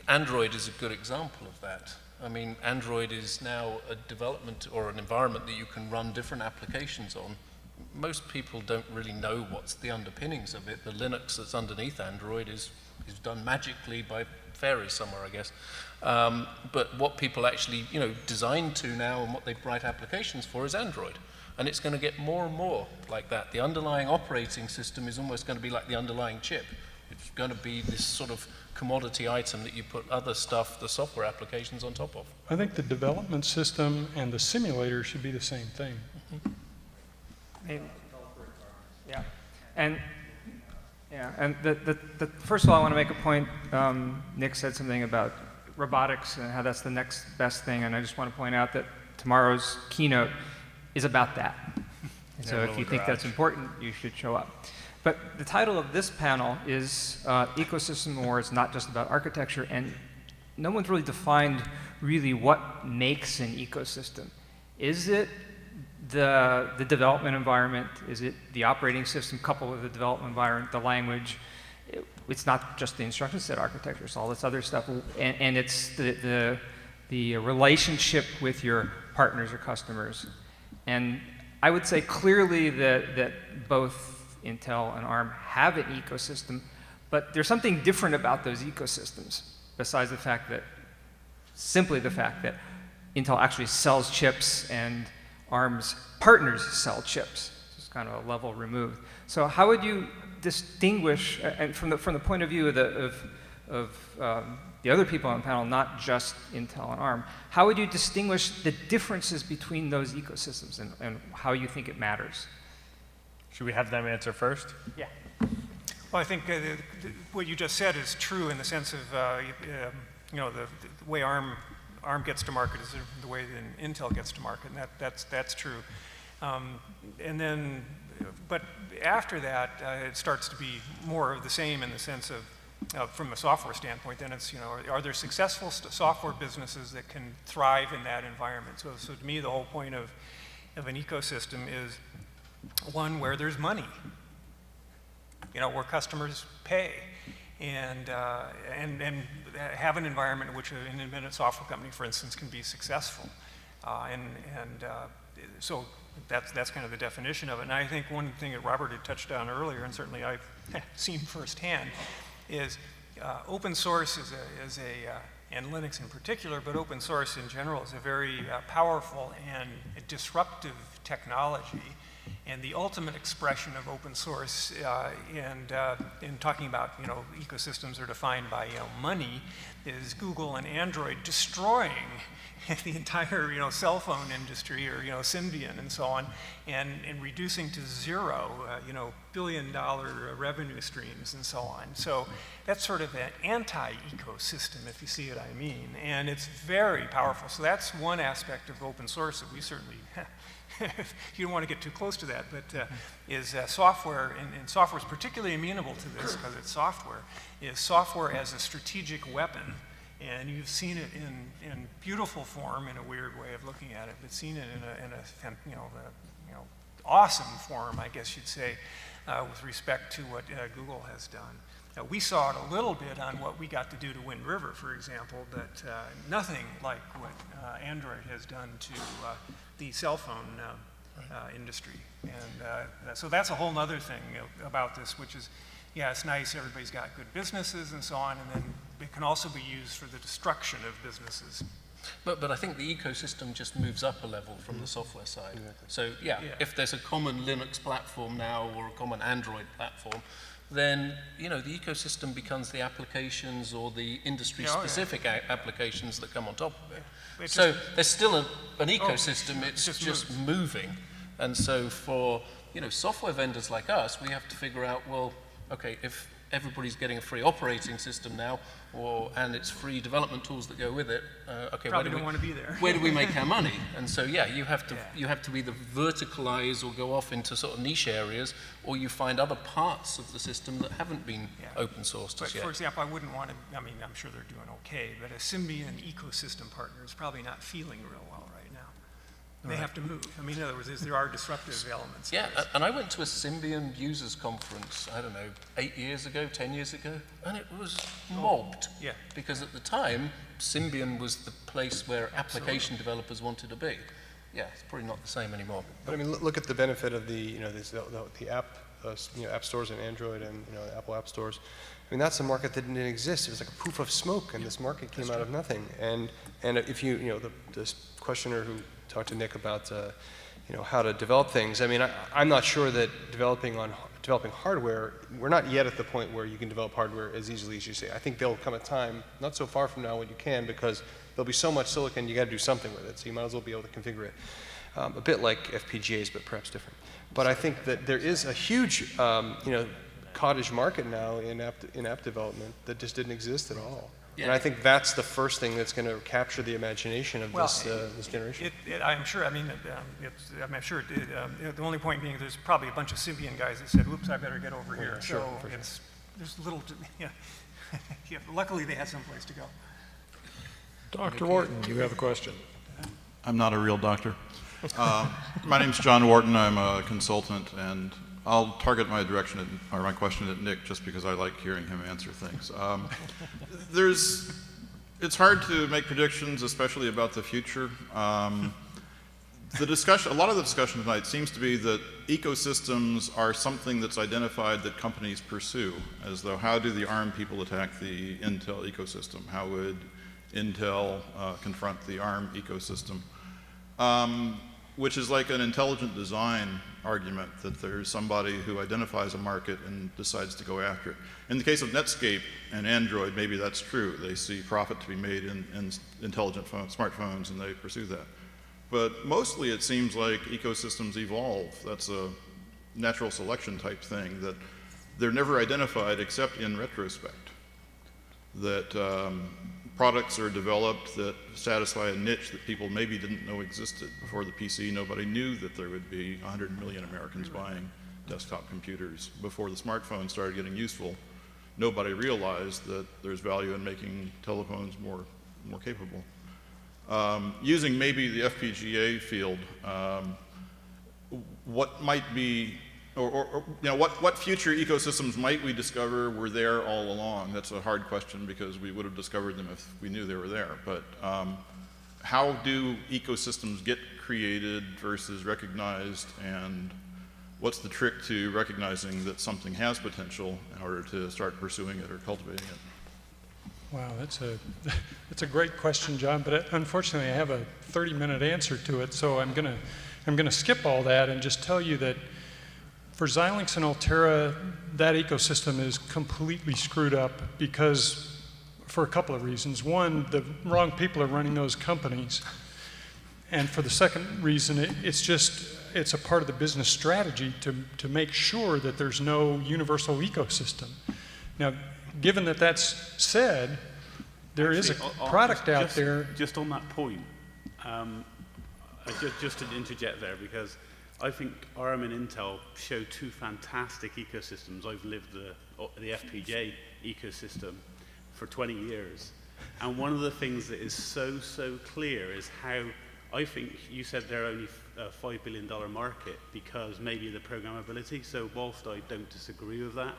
Android is a good example of that. I mean, Android is now a development or an environment that you can run different applications on. Most people don't really know what's the underpinnings of it. The Linux that's underneath Android is done magically by fairies somewhere, I guess. But what people actually, design to now and what they write applications for is Android. And it's going to get more and more like that. The underlying operating system is almost going to be like the underlying chip. It's going to be this sort of commodity item that you put other stuff, the software applications, on top of. I think the development system and the simulator should be the same thing. Mm-hmm. Yeah. And first of all, I want to make a point. Nick said something about robotics and how that's the next best thing, and I just want to point out that tomorrow's keynote is about that. so if you think that's important, you should show up. But the title of this panel is Ecosystem Wars, not just about architecture, and no one's really defined really what makes an ecosystem. Is it the development environment? Is it the operating system coupled with the development environment, the language? It's not just the instruction set architecture, it's all this other stuff, and it's the relationship with your partners or customers. And I would say clearly that both Intel and ARM have an ecosystem, but there's something different about those ecosystems, besides the fact that, simply the fact that Intel actually sells chips and ARM's partners sell chips. It's kind of a level removed. So how would you distinguish, and from the point of view of the other people on the panel, not just Intel and ARM, how would you distinguish the differences between those ecosystems and how you think it matters? Should we have them answer first? Yeah. Well, I think what you just said is true in the sense of, you know, the way ARM gets to market is the way that Intel gets to market, and that's true. And then, but after that, it starts to be more of the same in the sense of, from a software standpoint, then it's, you know, are there successful software businesses that can thrive in that environment? So to me, the whole point of an ecosystem is one where there's money, you know, where customers pay, and have an environment in which an independent software company, for instance, can be successful. So that's kind of the definition of it. And I think one thing that Robert had touched on earlier, and certainly I've seen firsthand, is open source and Linux in particular, but open source in general is a very powerful and disruptive technology. And the ultimate expression of open source, in talking about, you know, ecosystems are defined by, you know, money, is Google and Android destroying the entire, you know, cell phone industry, or, you know, Symbian and so on, and reducing to zero, you know, billion-dollar revenue streams and so on. So that's sort of an anti-ecosystem, if you see what I mean, and it's very powerful. So that's one aspect of open source that we certainly, you don't want to get too close to that, but is software, and software is particularly amenable to this because it's software, is software as a strategic weapon. And you've seen it in beautiful form, in a weird way of looking at it, but seen it in a awesome form, I guess you'd say, with respect to what Google has done. We saw it a little bit on what we got to do to Wind River, for example, but nothing like what Android has done to the cell phone industry. And so that's a whole other thing about this, which is, yeah, it's nice, everybody's got good businesses and so on, and then it can also be used for the destruction of businesses. But I think the ecosystem just moves up a level from the software side. Exactly. So yeah, if there's a common Linux platform now or a common Android platform, then, you know, the ecosystem becomes the applications or the industry-specific applications that come on top of it. So there's still an ecosystem, it's just moving. And so for, you know, software vendors like us, we have to figure out, well, okay, if everybody's getting a free operating system now, and it's free development tools that go with it, okay, probably don't want to be there. Where do we make our money? And so, yeah, you have to either verticalize or go off into sort of niche areas, or you find other parts of the system that haven't been open sourced as yet. For example, I wouldn't want to, I mean, I'm sure they're doing okay, but a Symbian ecosystem partner is probably not feeling real well right now. They have to move. I mean, in other words, there are disruptive elements. Yeah, and I went to a Symbian users conference, I don't know, 8 years ago, 10 years ago, and it was mobbed. Yeah. Because at the time, Symbian was the place where application developers wanted to be. Yeah, it's probably not the same anymore. But I mean, look at the benefit of the, you know, the app, app stores in Android and, you know, Apple app stores. I mean, that's a market that didn't exist. It was like a poof of smoke, and this market came out of nothing. And if you know, this questioner who talked to Nick about, you know, how to develop things. I mean, I'm not sure that developing hardware, we're not yet at the point where you can develop hardware as easily as you say. I think there'll come a time, not so far from now, when you can, because there'll be so much silicon, you got to do something with it. So you might as well be able to configure it. A bit like FPGAs, but perhaps different. But I think that there is a huge, you know, cottage market now in app development that just didn't exist at all. And I think that's the first thing that's going to capture the imagination of this generation. I'm sure. I mean, I'm sure. The only point being, there's probably a bunch of Symbian guys that said, "Whoops, I better get over here." Sure, so there's little. Yeah. Yeah. Luckily, they had someplace to go. Dr. Wharton, you have a question. I'm not a real doctor. My name's John Wharton. I'm a consultant, and I'll target my my question at Nick just because I like hearing him answer things. It's hard to make predictions, especially about the future. A lot of the discussion tonight seems to be that ecosystems are something that's identified that companies pursue, as though how do the ARM people attack the Intel ecosystem? How would Intel confront the ARM ecosystem? Which is like an intelligent design argument, that there's somebody who identifies a market and decides to go after it. In the case of Netscape and Android, maybe that's true. They see profit to be made in intelligent smartphones, and they pursue that. But mostly it seems like ecosystems evolve. That's a natural selection type thing, that they're never identified except in retrospect. That products are developed that satisfy a niche that people maybe didn't know existed. Before the PC, nobody knew that there would be 100 million Americans buying desktop computers. Before the smartphone started getting useful, nobody realized that there's value in making telephones more capable. Using maybe the FPGA field, what might be, what future ecosystems might we discover were there all along? That's a hard question because we would have discovered them if we knew they were there. But how do ecosystems get created versus recognized, and what's the trick to recognizing that something has potential in order to start pursuing it or cultivating it? Wow, that's a great question, John, but unfortunately I have a 30-minute answer to it, so I'm gonna skip all that and just tell you that for Xilinx and Altera, that ecosystem is completely screwed up because, for a couple of reasons. One, the wrong people are running those companies. And for the second reason, it's a part of the business strategy to make sure that there's no universal ecosystem. Now, given that that's said, there is a product out there. Just on that point, just to interject there, because I think ARM and Intel show two fantastic ecosystems. I've lived the FPGA ecosystem for 20 years. And one of the things that is so clear is how, I think you said they're only a $5 billion market because maybe the programmability. So whilst I don't disagree with that,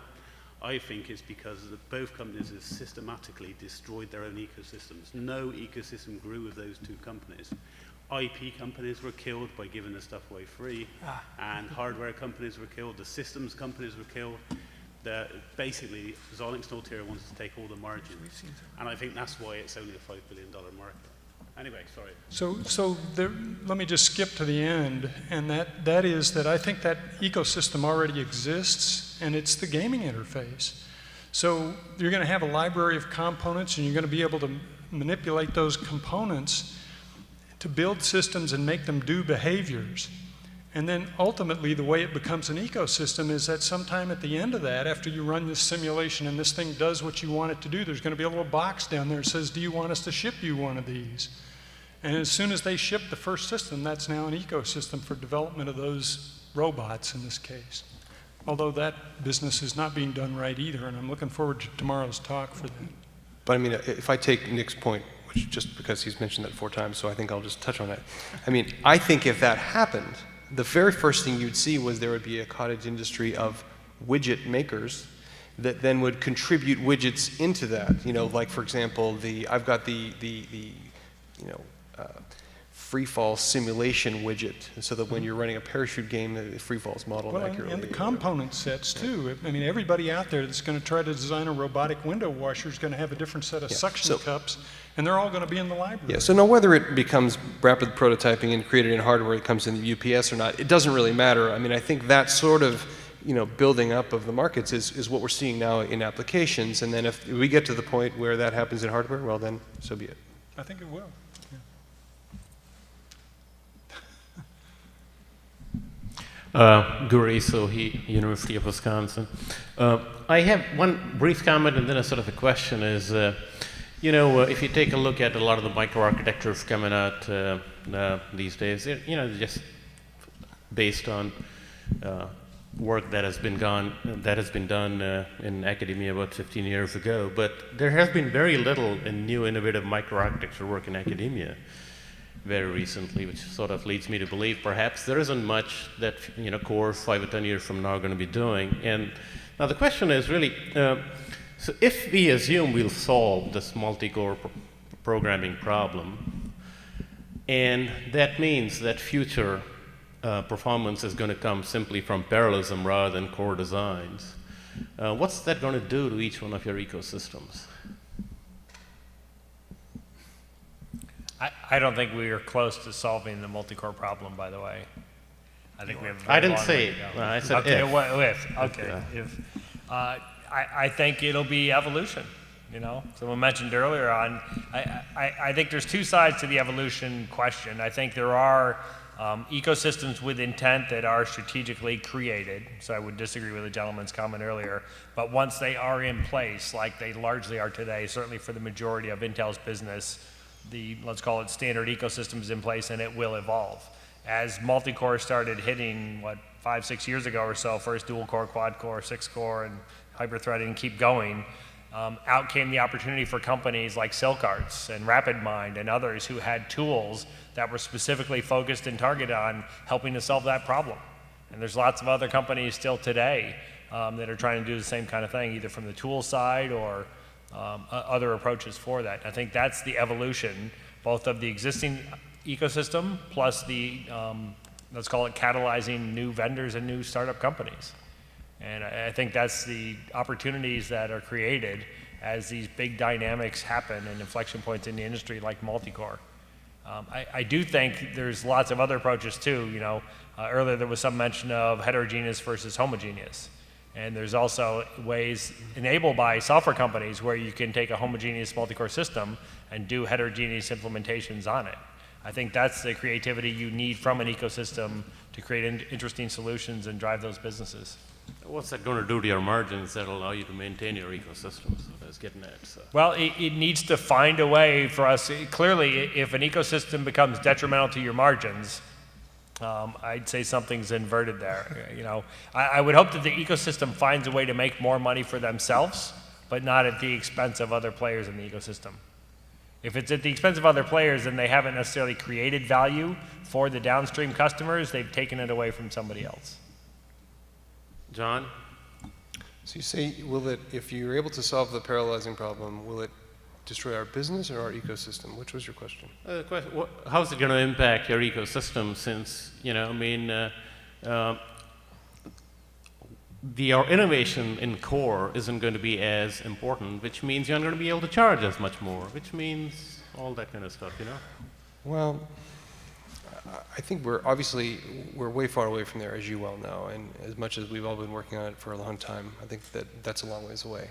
I think it's because both companies have systematically destroyed their own ecosystems. No ecosystem grew with those two companies. IP companies were killed by giving the stuff away free, and hardware companies were killed, the systems companies were killed. Basically, Xilinx and Altera wants to take all the margins, and I think that's why it's only a $5 billion market. Anyway, sorry. So let me just skip to the end, and that is that I think that ecosystem already exists, and it's the gaming interface. So you're going to have a library of components, and you're going to be able to manipulate those components to build systems and make them do behaviors. And then ultimately the way it becomes an ecosystem is that sometime at the end of that, after you run this simulation and this thing does what you want it to do, there's going to be a little box down there that says, do you want us to ship you one of these? And as soon as they ship the first system, that's now an ecosystem for development of those robots in this case. Although that business is not being done right either, and I'm looking forward to tomorrow's talk for that. But I mean, if I take Nick's point, which just because he's mentioned that 4 times, so I think I'll just touch on that. I mean, I think if that happened, the very first thing you'd see was there would be a cottage industry of widget makers that then would contribute widgets into that. You know, like for example, I've got the free fall simulation widget, so that when you're running a parachute game, the free falls modeled accurately. And the component sets too. I mean, everybody out there that's going to try to design a robotic window washer is going to have a different set of suction cups, and they're all going to be in the library. Yeah, so now whether it becomes rapid prototyping and created in hardware, it comes in the UPS or not, it doesn't really matter. I mean, I think that sort of building up of the markets is what we're seeing now in applications, and then if we get to the point where that happens in hardware, well then, so be it. I think it will. Guri Sohi, University of Wisconsin. I have one brief comment and then a sort of a question is, You know, if you take a look at a lot of the microarchitectures coming out these days, just based on work that has been done in academia about 15 years ago, but there has been very little in new innovative microarchitecture work in academia very recently, which sort of leads me to believe perhaps there isn't much that cores 5 or 10 years from now are going to be doing. And now the question is really, so if we assume we'll solve this multi-core programming problem, and that means that future performance is going to come simply from parallelism rather than core designs, what's that going to do to each one of your ecosystems? I don't think we are close to solving the multi-core problem, by the way. I think we have a very I didn't long say way it. to go. Well, I said okay, if. Okay, if. I think it'll be evolution. Someone mentioned earlier on, I think there's two sides to the evolution question. I think there are ecosystems with intent that are strategically created, so I would disagree with the gentleman's comment earlier, but once they are in place, like they largely are today, certainly for the majority of Intel's business, let's call it standard ecosystem is in place, and it will evolve. As multi-core started hitting, 5, 6 years ago or so, first dual core, quad core, 6-core, and hyper-threading, keep going, out came the opportunity for companies like SilkArts and RapidMind and others who had tools that were specifically focused and targeted on helping to solve that problem. And there's lots of other companies still today that are trying to do the same kind of thing, either from the tool side or other approaches for that. I think that's the evolution, both of the existing ecosystem plus the, let's call it catalyzing new vendors and new startup companies. And I think that's the opportunities that are created as these big dynamics happen and inflection points in the industry like multi-core. I do think there's lots of other approaches too. Earlier there was some mention of heterogeneous versus homogeneous. And there's also ways enabled by software companies where you can take a homogeneous multi-core system and do heterogeneous implementations on it. I think that's the creativity you need from an ecosystem to create interesting solutions and drive those businesses. What's that going to do to your margins that allow you to maintain your ecosystems? So that's getting at. So. Well, it needs to find a way for us. Clearly, if an ecosystem becomes detrimental to your margins, I'd say something's inverted there. I would hope that the ecosystem finds a way to make more money for themselves, but not at the expense of other players in the ecosystem. If it's at the expense of other players and they haven't necessarily created value for the downstream customers, they've taken it away from somebody else. John? So you say, if you're able to solve the parallelizing problem, will it destroy our business or our ecosystem? Which was your question? How's it going to impact your ecosystem since, our innovation in core isn't going to be as important, which means you're not going to be able to charge as much more, which means all that kind of stuff, Well, I think we're way far away from there, as you well know, and as much as we've all been working on it for a long time, I think that's a long ways away.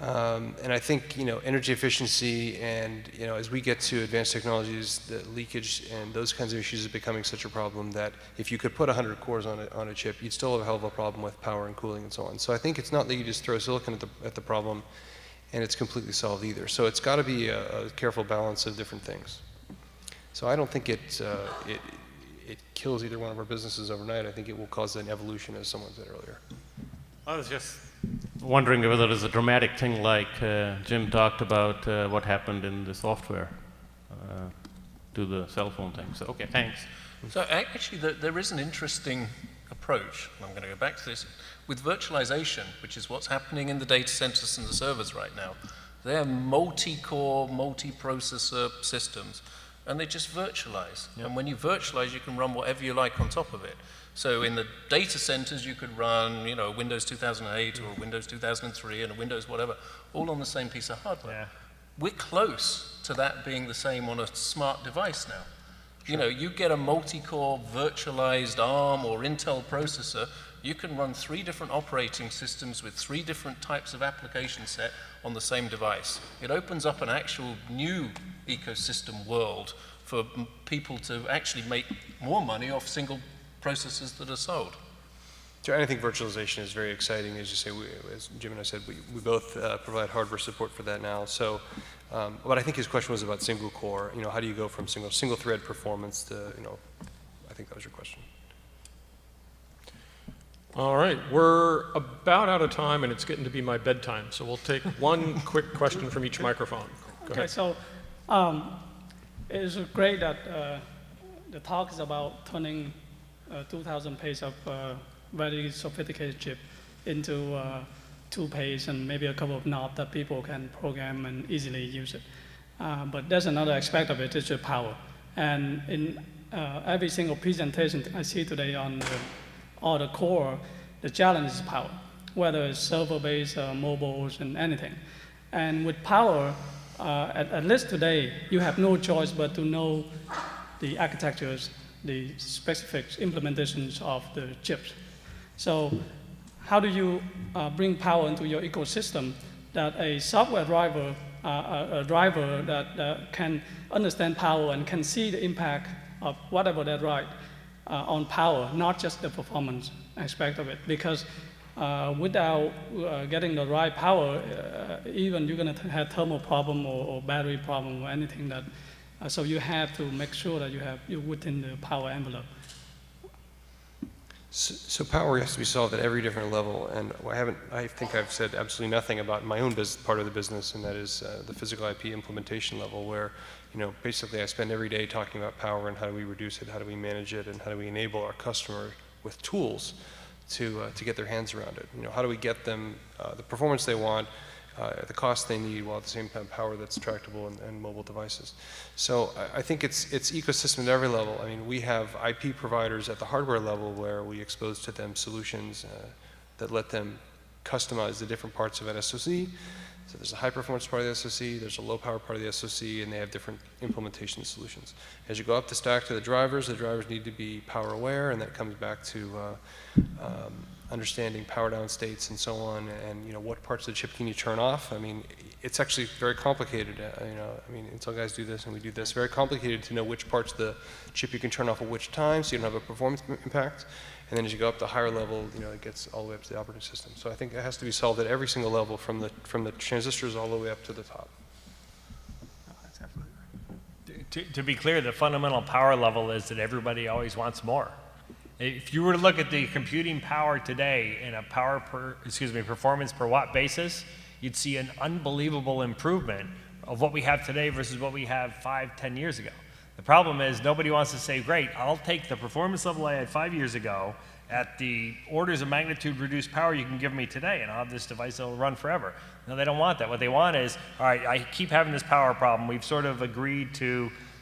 And I think, energy efficiency and, as we get to advanced technologies, the leakage and those kinds of issues are becoming such a problem that if you could put 100 cores on a chip, you'd still have a hell of a problem with power and cooling and so on. So I think it's not that you just throw silicon at the problem and it's completely solved either. So it's got to be a careful balance of different things. So I don't think it kills either one of our businesses overnight. I think it will cause an evolution, as someone said earlier. I was just wondering whether there's a dramatic thing like Jim talked about what happened in the software to the cell phone thing. So, okay, thanks. So actually there is an interesting approach, and I'm going to go back to this, with virtualization, which is what's happening in the data centers and the servers right now. They're multi-core, multi-processor systems, and they just virtualize. Yep. And when you virtualize, you can run whatever you like on top of it. So in the data centers, you could run, Windows 2008 or Windows 2003 and a Windows whatever, all on the same piece of hardware. Yeah. We're close to that being the same on a smart device now. Sure. You get a multi-core virtualized ARM or Intel processor, you can run 3 different operating systems with 3 different types of application set on the same device. It opens up an actual new ecosystem world for people to actually make more money off single processors that are sold. So I think virtualization is very exciting. As you say, as Jim and I said, we both provide hardware support for that now. So But I think his question was about single core. You know, how do you go from single thread performance to, you know, I think that was your question. All right, we're about out of time, and it's getting to be my bedtime, so we'll take one quick question from each microphone. Go ahead. So it's great that the talk is about turning 2,000 pace of very sophisticated chip into 2 pace and maybe a couple of knobs that people can program and easily use it. But there's another aspect of it, it's the power. And in every single presentation I see today on all the core, the challenge is power, whether it's server-based, mobiles, and anything. And with power, at least today, you have no choice but to know the architectures, the specific implementations of the chips. So how do you bring power into your ecosystem that a software driver, a driver that can understand power and can see the impact of whatever they write on power, not just the performance aspect of it? Because without getting the right power, even you're going to have thermal problem or battery problem or anything that, so you have to make sure that you're within the power envelope. So power has to be solved at every different level, and I think I've said absolutely nothing about my own part of the business, and that is the physical IP implementation level, where, you know, basically I spend every day talking about power and how do we reduce it, how do we manage it, and how do we enable our customer with tools to get their hands around it. You know, how do we get them the performance they want at the cost they need, while at the same time power that's tractable and mobile devices. So I think it's ecosystem at every level. I mean, we have IP providers at the hardware level where we expose to them solutions that let them customize the different parts of an SoC. So there's a high performance part of the SoC, there's a low power part of the SoC, and they have different implementation solutions. As you go up the stack to the drivers need to be power aware, and that comes back to understanding power down states and so on, and, you know, what parts of the chip can you turn off. I mean, it's actually very complicated. You know, I mean, Intel guys do this and we do this. Very complicated to know which parts of the chip you can turn off at which time, so you don't have a performance impact. And then as you go up the higher level, you know, it gets all the way up to the operating system. So I think it has to be solved at every single level, from the transistors all the way up to the top. To be clear, the fundamental power level is that everybody always wants more. If you were to look at the computing power today in a performance per watt basis, you'd see an unbelievable improvement of what we have today versus what we have 5-10 years ago. The problem is nobody wants to say, great, I'll take the performance level I had 5 years ago at the orders of magnitude reduced power you can give me today, and I'll have this device that will run forever. No, they don't want that. What they want is, all right, I keep having this power problem. We've sort of agreed to,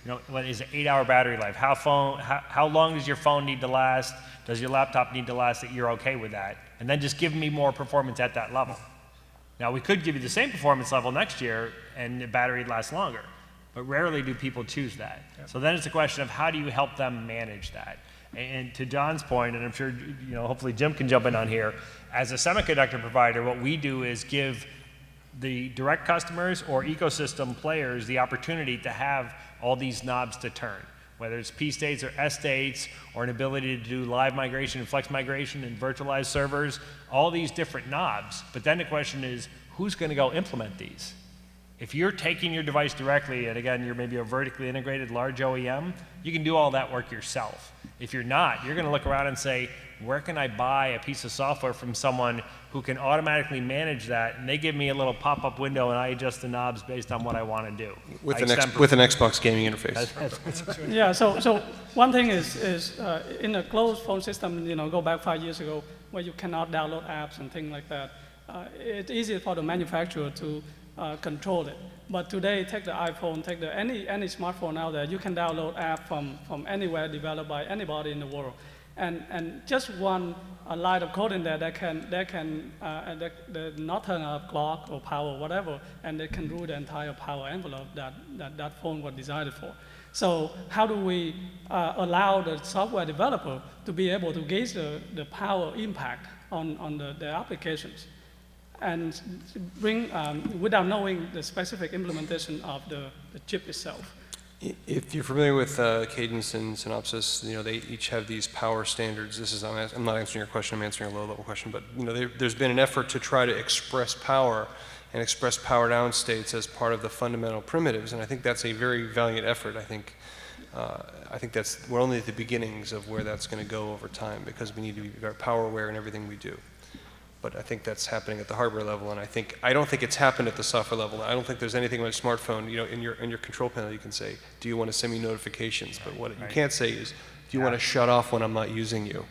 you know, what is an 8-hour battery life? How long does your phone need to last? Does your laptop need to last that you're okay with that? And then just give me more performance at that level. Now, we could give you the same performance level next year and the battery lasts longer, but rarely do people choose that. Yeah. So then it's a question of how do you help them manage that? And to John's point, and I'm sure, you know, hopefully Jim can jump in on here, as a semiconductor provider, what we do is give the direct customers or ecosystem players the opportunity to have all these knobs to turn, whether it's P states or S states, or an ability to do live migration and flex migration and virtualized servers, all these different knobs. But then the question is, who's going to go implement these? If you're taking your device directly, and again, you're maybe a vertically integrated large OEM, you can do all that work yourself. If you're not, you're going to look around and say, where can I buy a piece of software from someone who can automatically manage that, and they give me a little pop-up window and I adjust the knobs based on what I want to do. With an Xbox gaming interface. Yeah, so one thing is in a closed phone system, you know, go back 5 years ago, where you cannot download apps and things like that, it's easy for the manufacturer to control it. But today, take the iPhone, take any smartphone out there, you can download app from anywhere developed by anybody in the world. And just one line of code in there that can not turn off clock or power or whatever, and they can rule the entire power envelope that phone was designed for. So how do we allow the software developer to be able to gauge the power impact on the applications, and bring, without knowing the specific implementation of the chip itself? If you're familiar with Cadence and Synopsys, you know, they each have these power standards. I'm not answering your question, I'm answering a low-level question, but, you know, there's been an effort to try to express power and express power down states as part of the fundamental primitives. And I think that's a very valiant effort. I think we're only at the beginnings of where that's going to go over time, because we need to be very power aware in everything we do. But I think that's happening at the hardware level, and I don't think it's happened at the software level. I don't think there's anything on a smartphone, in your control panel you can say, do you want to send me notifications? But what you can't say is, do you want to shut off when I'm not using you?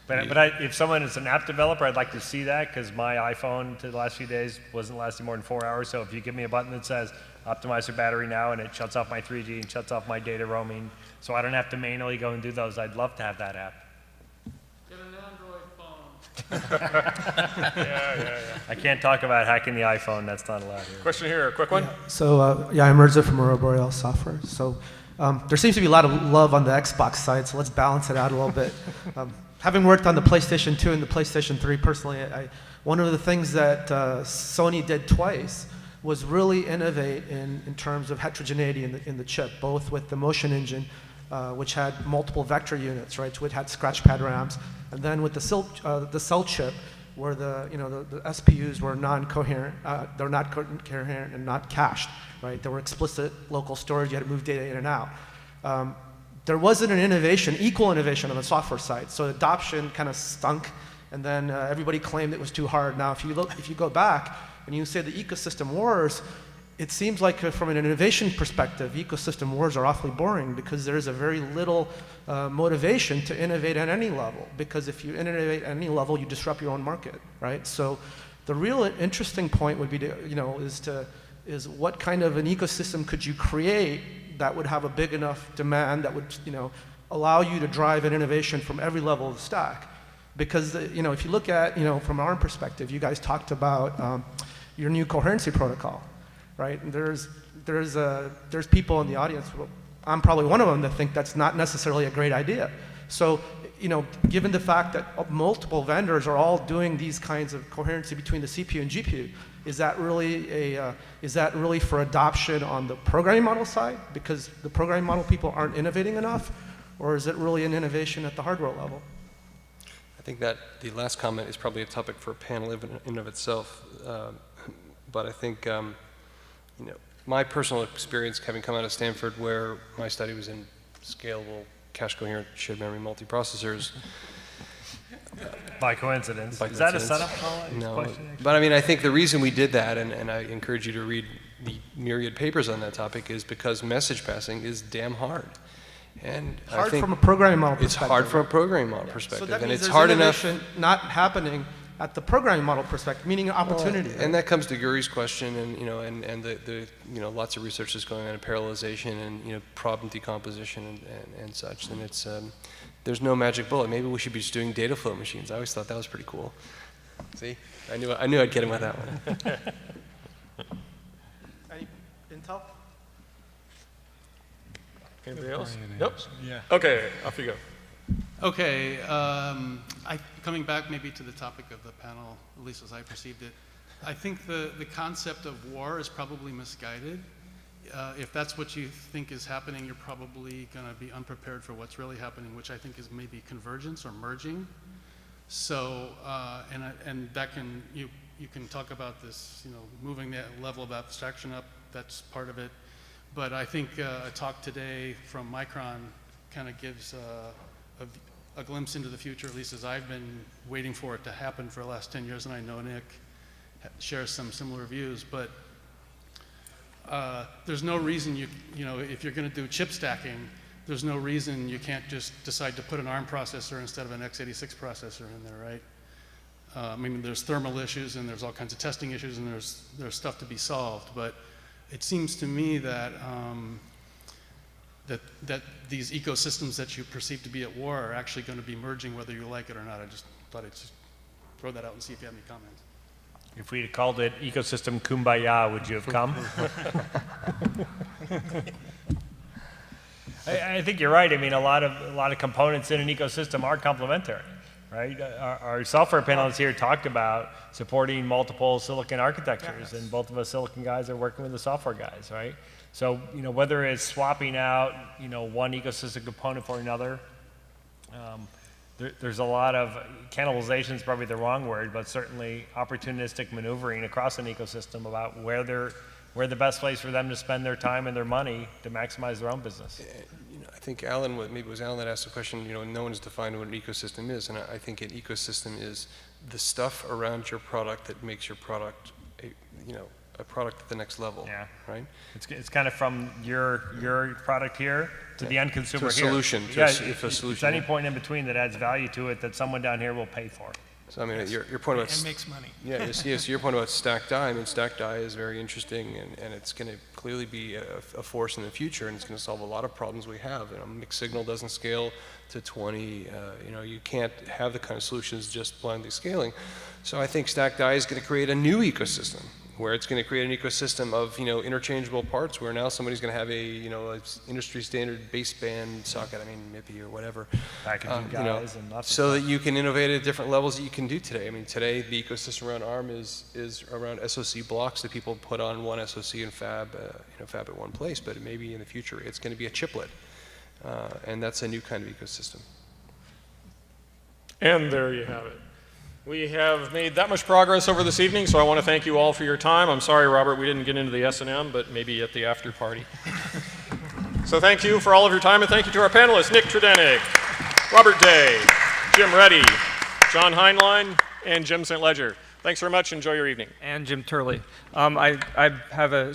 But if someone is an app developer, I'd like to see that, because my iPhone to the last few days wasn't lasting more than 4 hours. So if you give me a button that says optimize your battery now, and it shuts off my 3G and shuts off my data roaming, so I don't have to manually go and do those, I'd love to have that app. Get an Android phone. Yeah. I can't talk about hacking the iPhone. That's not allowed here. Question here, a quick one. So, I'm Mirza from Aurora Boreal Software. So, there seems to be a lot of love on the Xbox side, so let's balance it out a little bit. Having worked on the PlayStation 2 and the PlayStation 3 personally, one of the things that Sony did twice was really innovate in terms of heterogeneity in the chip, both with the motion engine, which had multiple vector units, right? So it had scratchpad RAMs, and then with the cell chip, where the SPUs were non-coherent, they're not coherent and not cached, right? There were explicit local storage. You had to move data in and out. There wasn't an equal innovation on the software side, so adoption kind of stunk, and then everybody claimed it was too hard. Now, if you go back and you say the ecosystem wars, it seems like from an innovation perspective, ecosystem wars are awfully boring, because there is a very little motivation to innovate at any level, because if you innovate at any level, you disrupt your own market, right? So the real interesting point would be is what kind of an ecosystem could you create that would have a big enough demand that would allow you to drive an innovation from every level of the stack. Because if you look at from our perspective, you guys talked about your new coherency protocol, right? And there's people in the audience, I'm probably one of them, that think that's not necessarily a great idea. So given the fact that multiple vendors are all doing these kinds of coherency between the CPU and GPU, is that really for adoption on the programming model side, because the programming model people aren't innovating enough, or is it really an innovation at the hardware level? I think that the last comment is probably a topic for a panel in and of itself. But I think my personal experience, having come out of Stanford, where my study was in scalable, cache coherent, shared memory multiprocessors. By coincidence. Is that a setup call? No. But I think the reason we did that, and I encourage you to read the myriad papers on that topic, is because message passing is damn hard. And hard from a programming model perspective. It's hard from a programming model perspective. So that and means it's there's hard enough not happening at the programming model perspective, meaning an opportunity. And that comes to Guri's question, and the lots of research that's going on in parallelization and problem decomposition and such. And it's there's no magic bullet. Maybe we should be just doing data flow machines. I always thought that was pretty cool. See, I knew I'd get him with that one. Any Intel? Anybody else? Nope. Yeah. Okay, off you go. Okay, coming back maybe to the topic of the panel, at least as I perceived it, I think the concept of war is probably misguided. If that's what you think is happening, you're probably going to be unprepared for what's really happening, which I think is maybe convergence or merging. So, and that can, you can talk about this, moving that level of abstraction up, that's part of it. But I think a talk today from Micron kind of gives a glimpse into the future, at least as I've been waiting for it to happen for the last 10 years, and I know Nick shares some similar views, but there's no reason if you're going to do chip stacking, there's no reason you can't just decide to put an ARM processor instead of an x86 processor in there, right? I mean, there's thermal issues and there's all kinds of testing issues and there's stuff to be solved, but it seems to me that that these ecosystems that you perceive to be at war are actually going to be merging whether you like it or not. I just thought I'd just throw that out and see if you have any comments. If we had called it Ecosystem Kumbaya, would you have come? I think you're right. I mean, a lot of components in an ecosystem are complementary, right? Our software panelists here talked about supporting multiple silicon architectures, and both of us silicon guys are working with the software guys, right? So, whether it's swapping out, one ecosystem component for another, there's a lot of cannibalization is probably the wrong word, but certainly opportunistic maneuvering across an ecosystem about where the best place for them to spend their time and their money to maximize their own business. I think Alan, maybe it was Alan that asked the question, no one's defined what an ecosystem is, and I think an ecosystem is the stuff around your product that makes your product a product at the next level. Yeah. Right? It's kind of from your product here to the end consumer to a here. solution. If there's any point in between that adds value to it that someone down here will pay for. So I mean, your point about and makes money. Yeah, yes. Your point about stacked die. I mean, stacked die is very interesting, and it's going to clearly be a force in the future, and it's going to solve a lot of problems we have. Mixed signal doesn't scale to 20. You can't have the kind of solutions just blindly scaling. So I think stacked die is going to create a new ecosystem, where it's going to create an ecosystem of interchangeable parts, where now somebody's going to have a industry standard baseband socket, MIPI or whatever, packaging guys and lots so of that stuff. you can innovate at different levels that you can do today. Today the ecosystem around ARM is around SoC blocks that people put on one SoC and fab at one place, but maybe in the future it's going to be a chiplet, and that's a new kind of ecosystem. And there you have it. We have made that much progress over this evening, so I want to thank you all for your time. I'm sorry, Robert, we didn't get into the S&M, but maybe at the after party. So thank you for all of your time, and thank you to our panelists, Nick Tredennick, Robert Day, Jim Reddy, John Heinlein, and Jim St. Ledger. Thanks very much. Enjoy your evening. And Jim Turley. I have a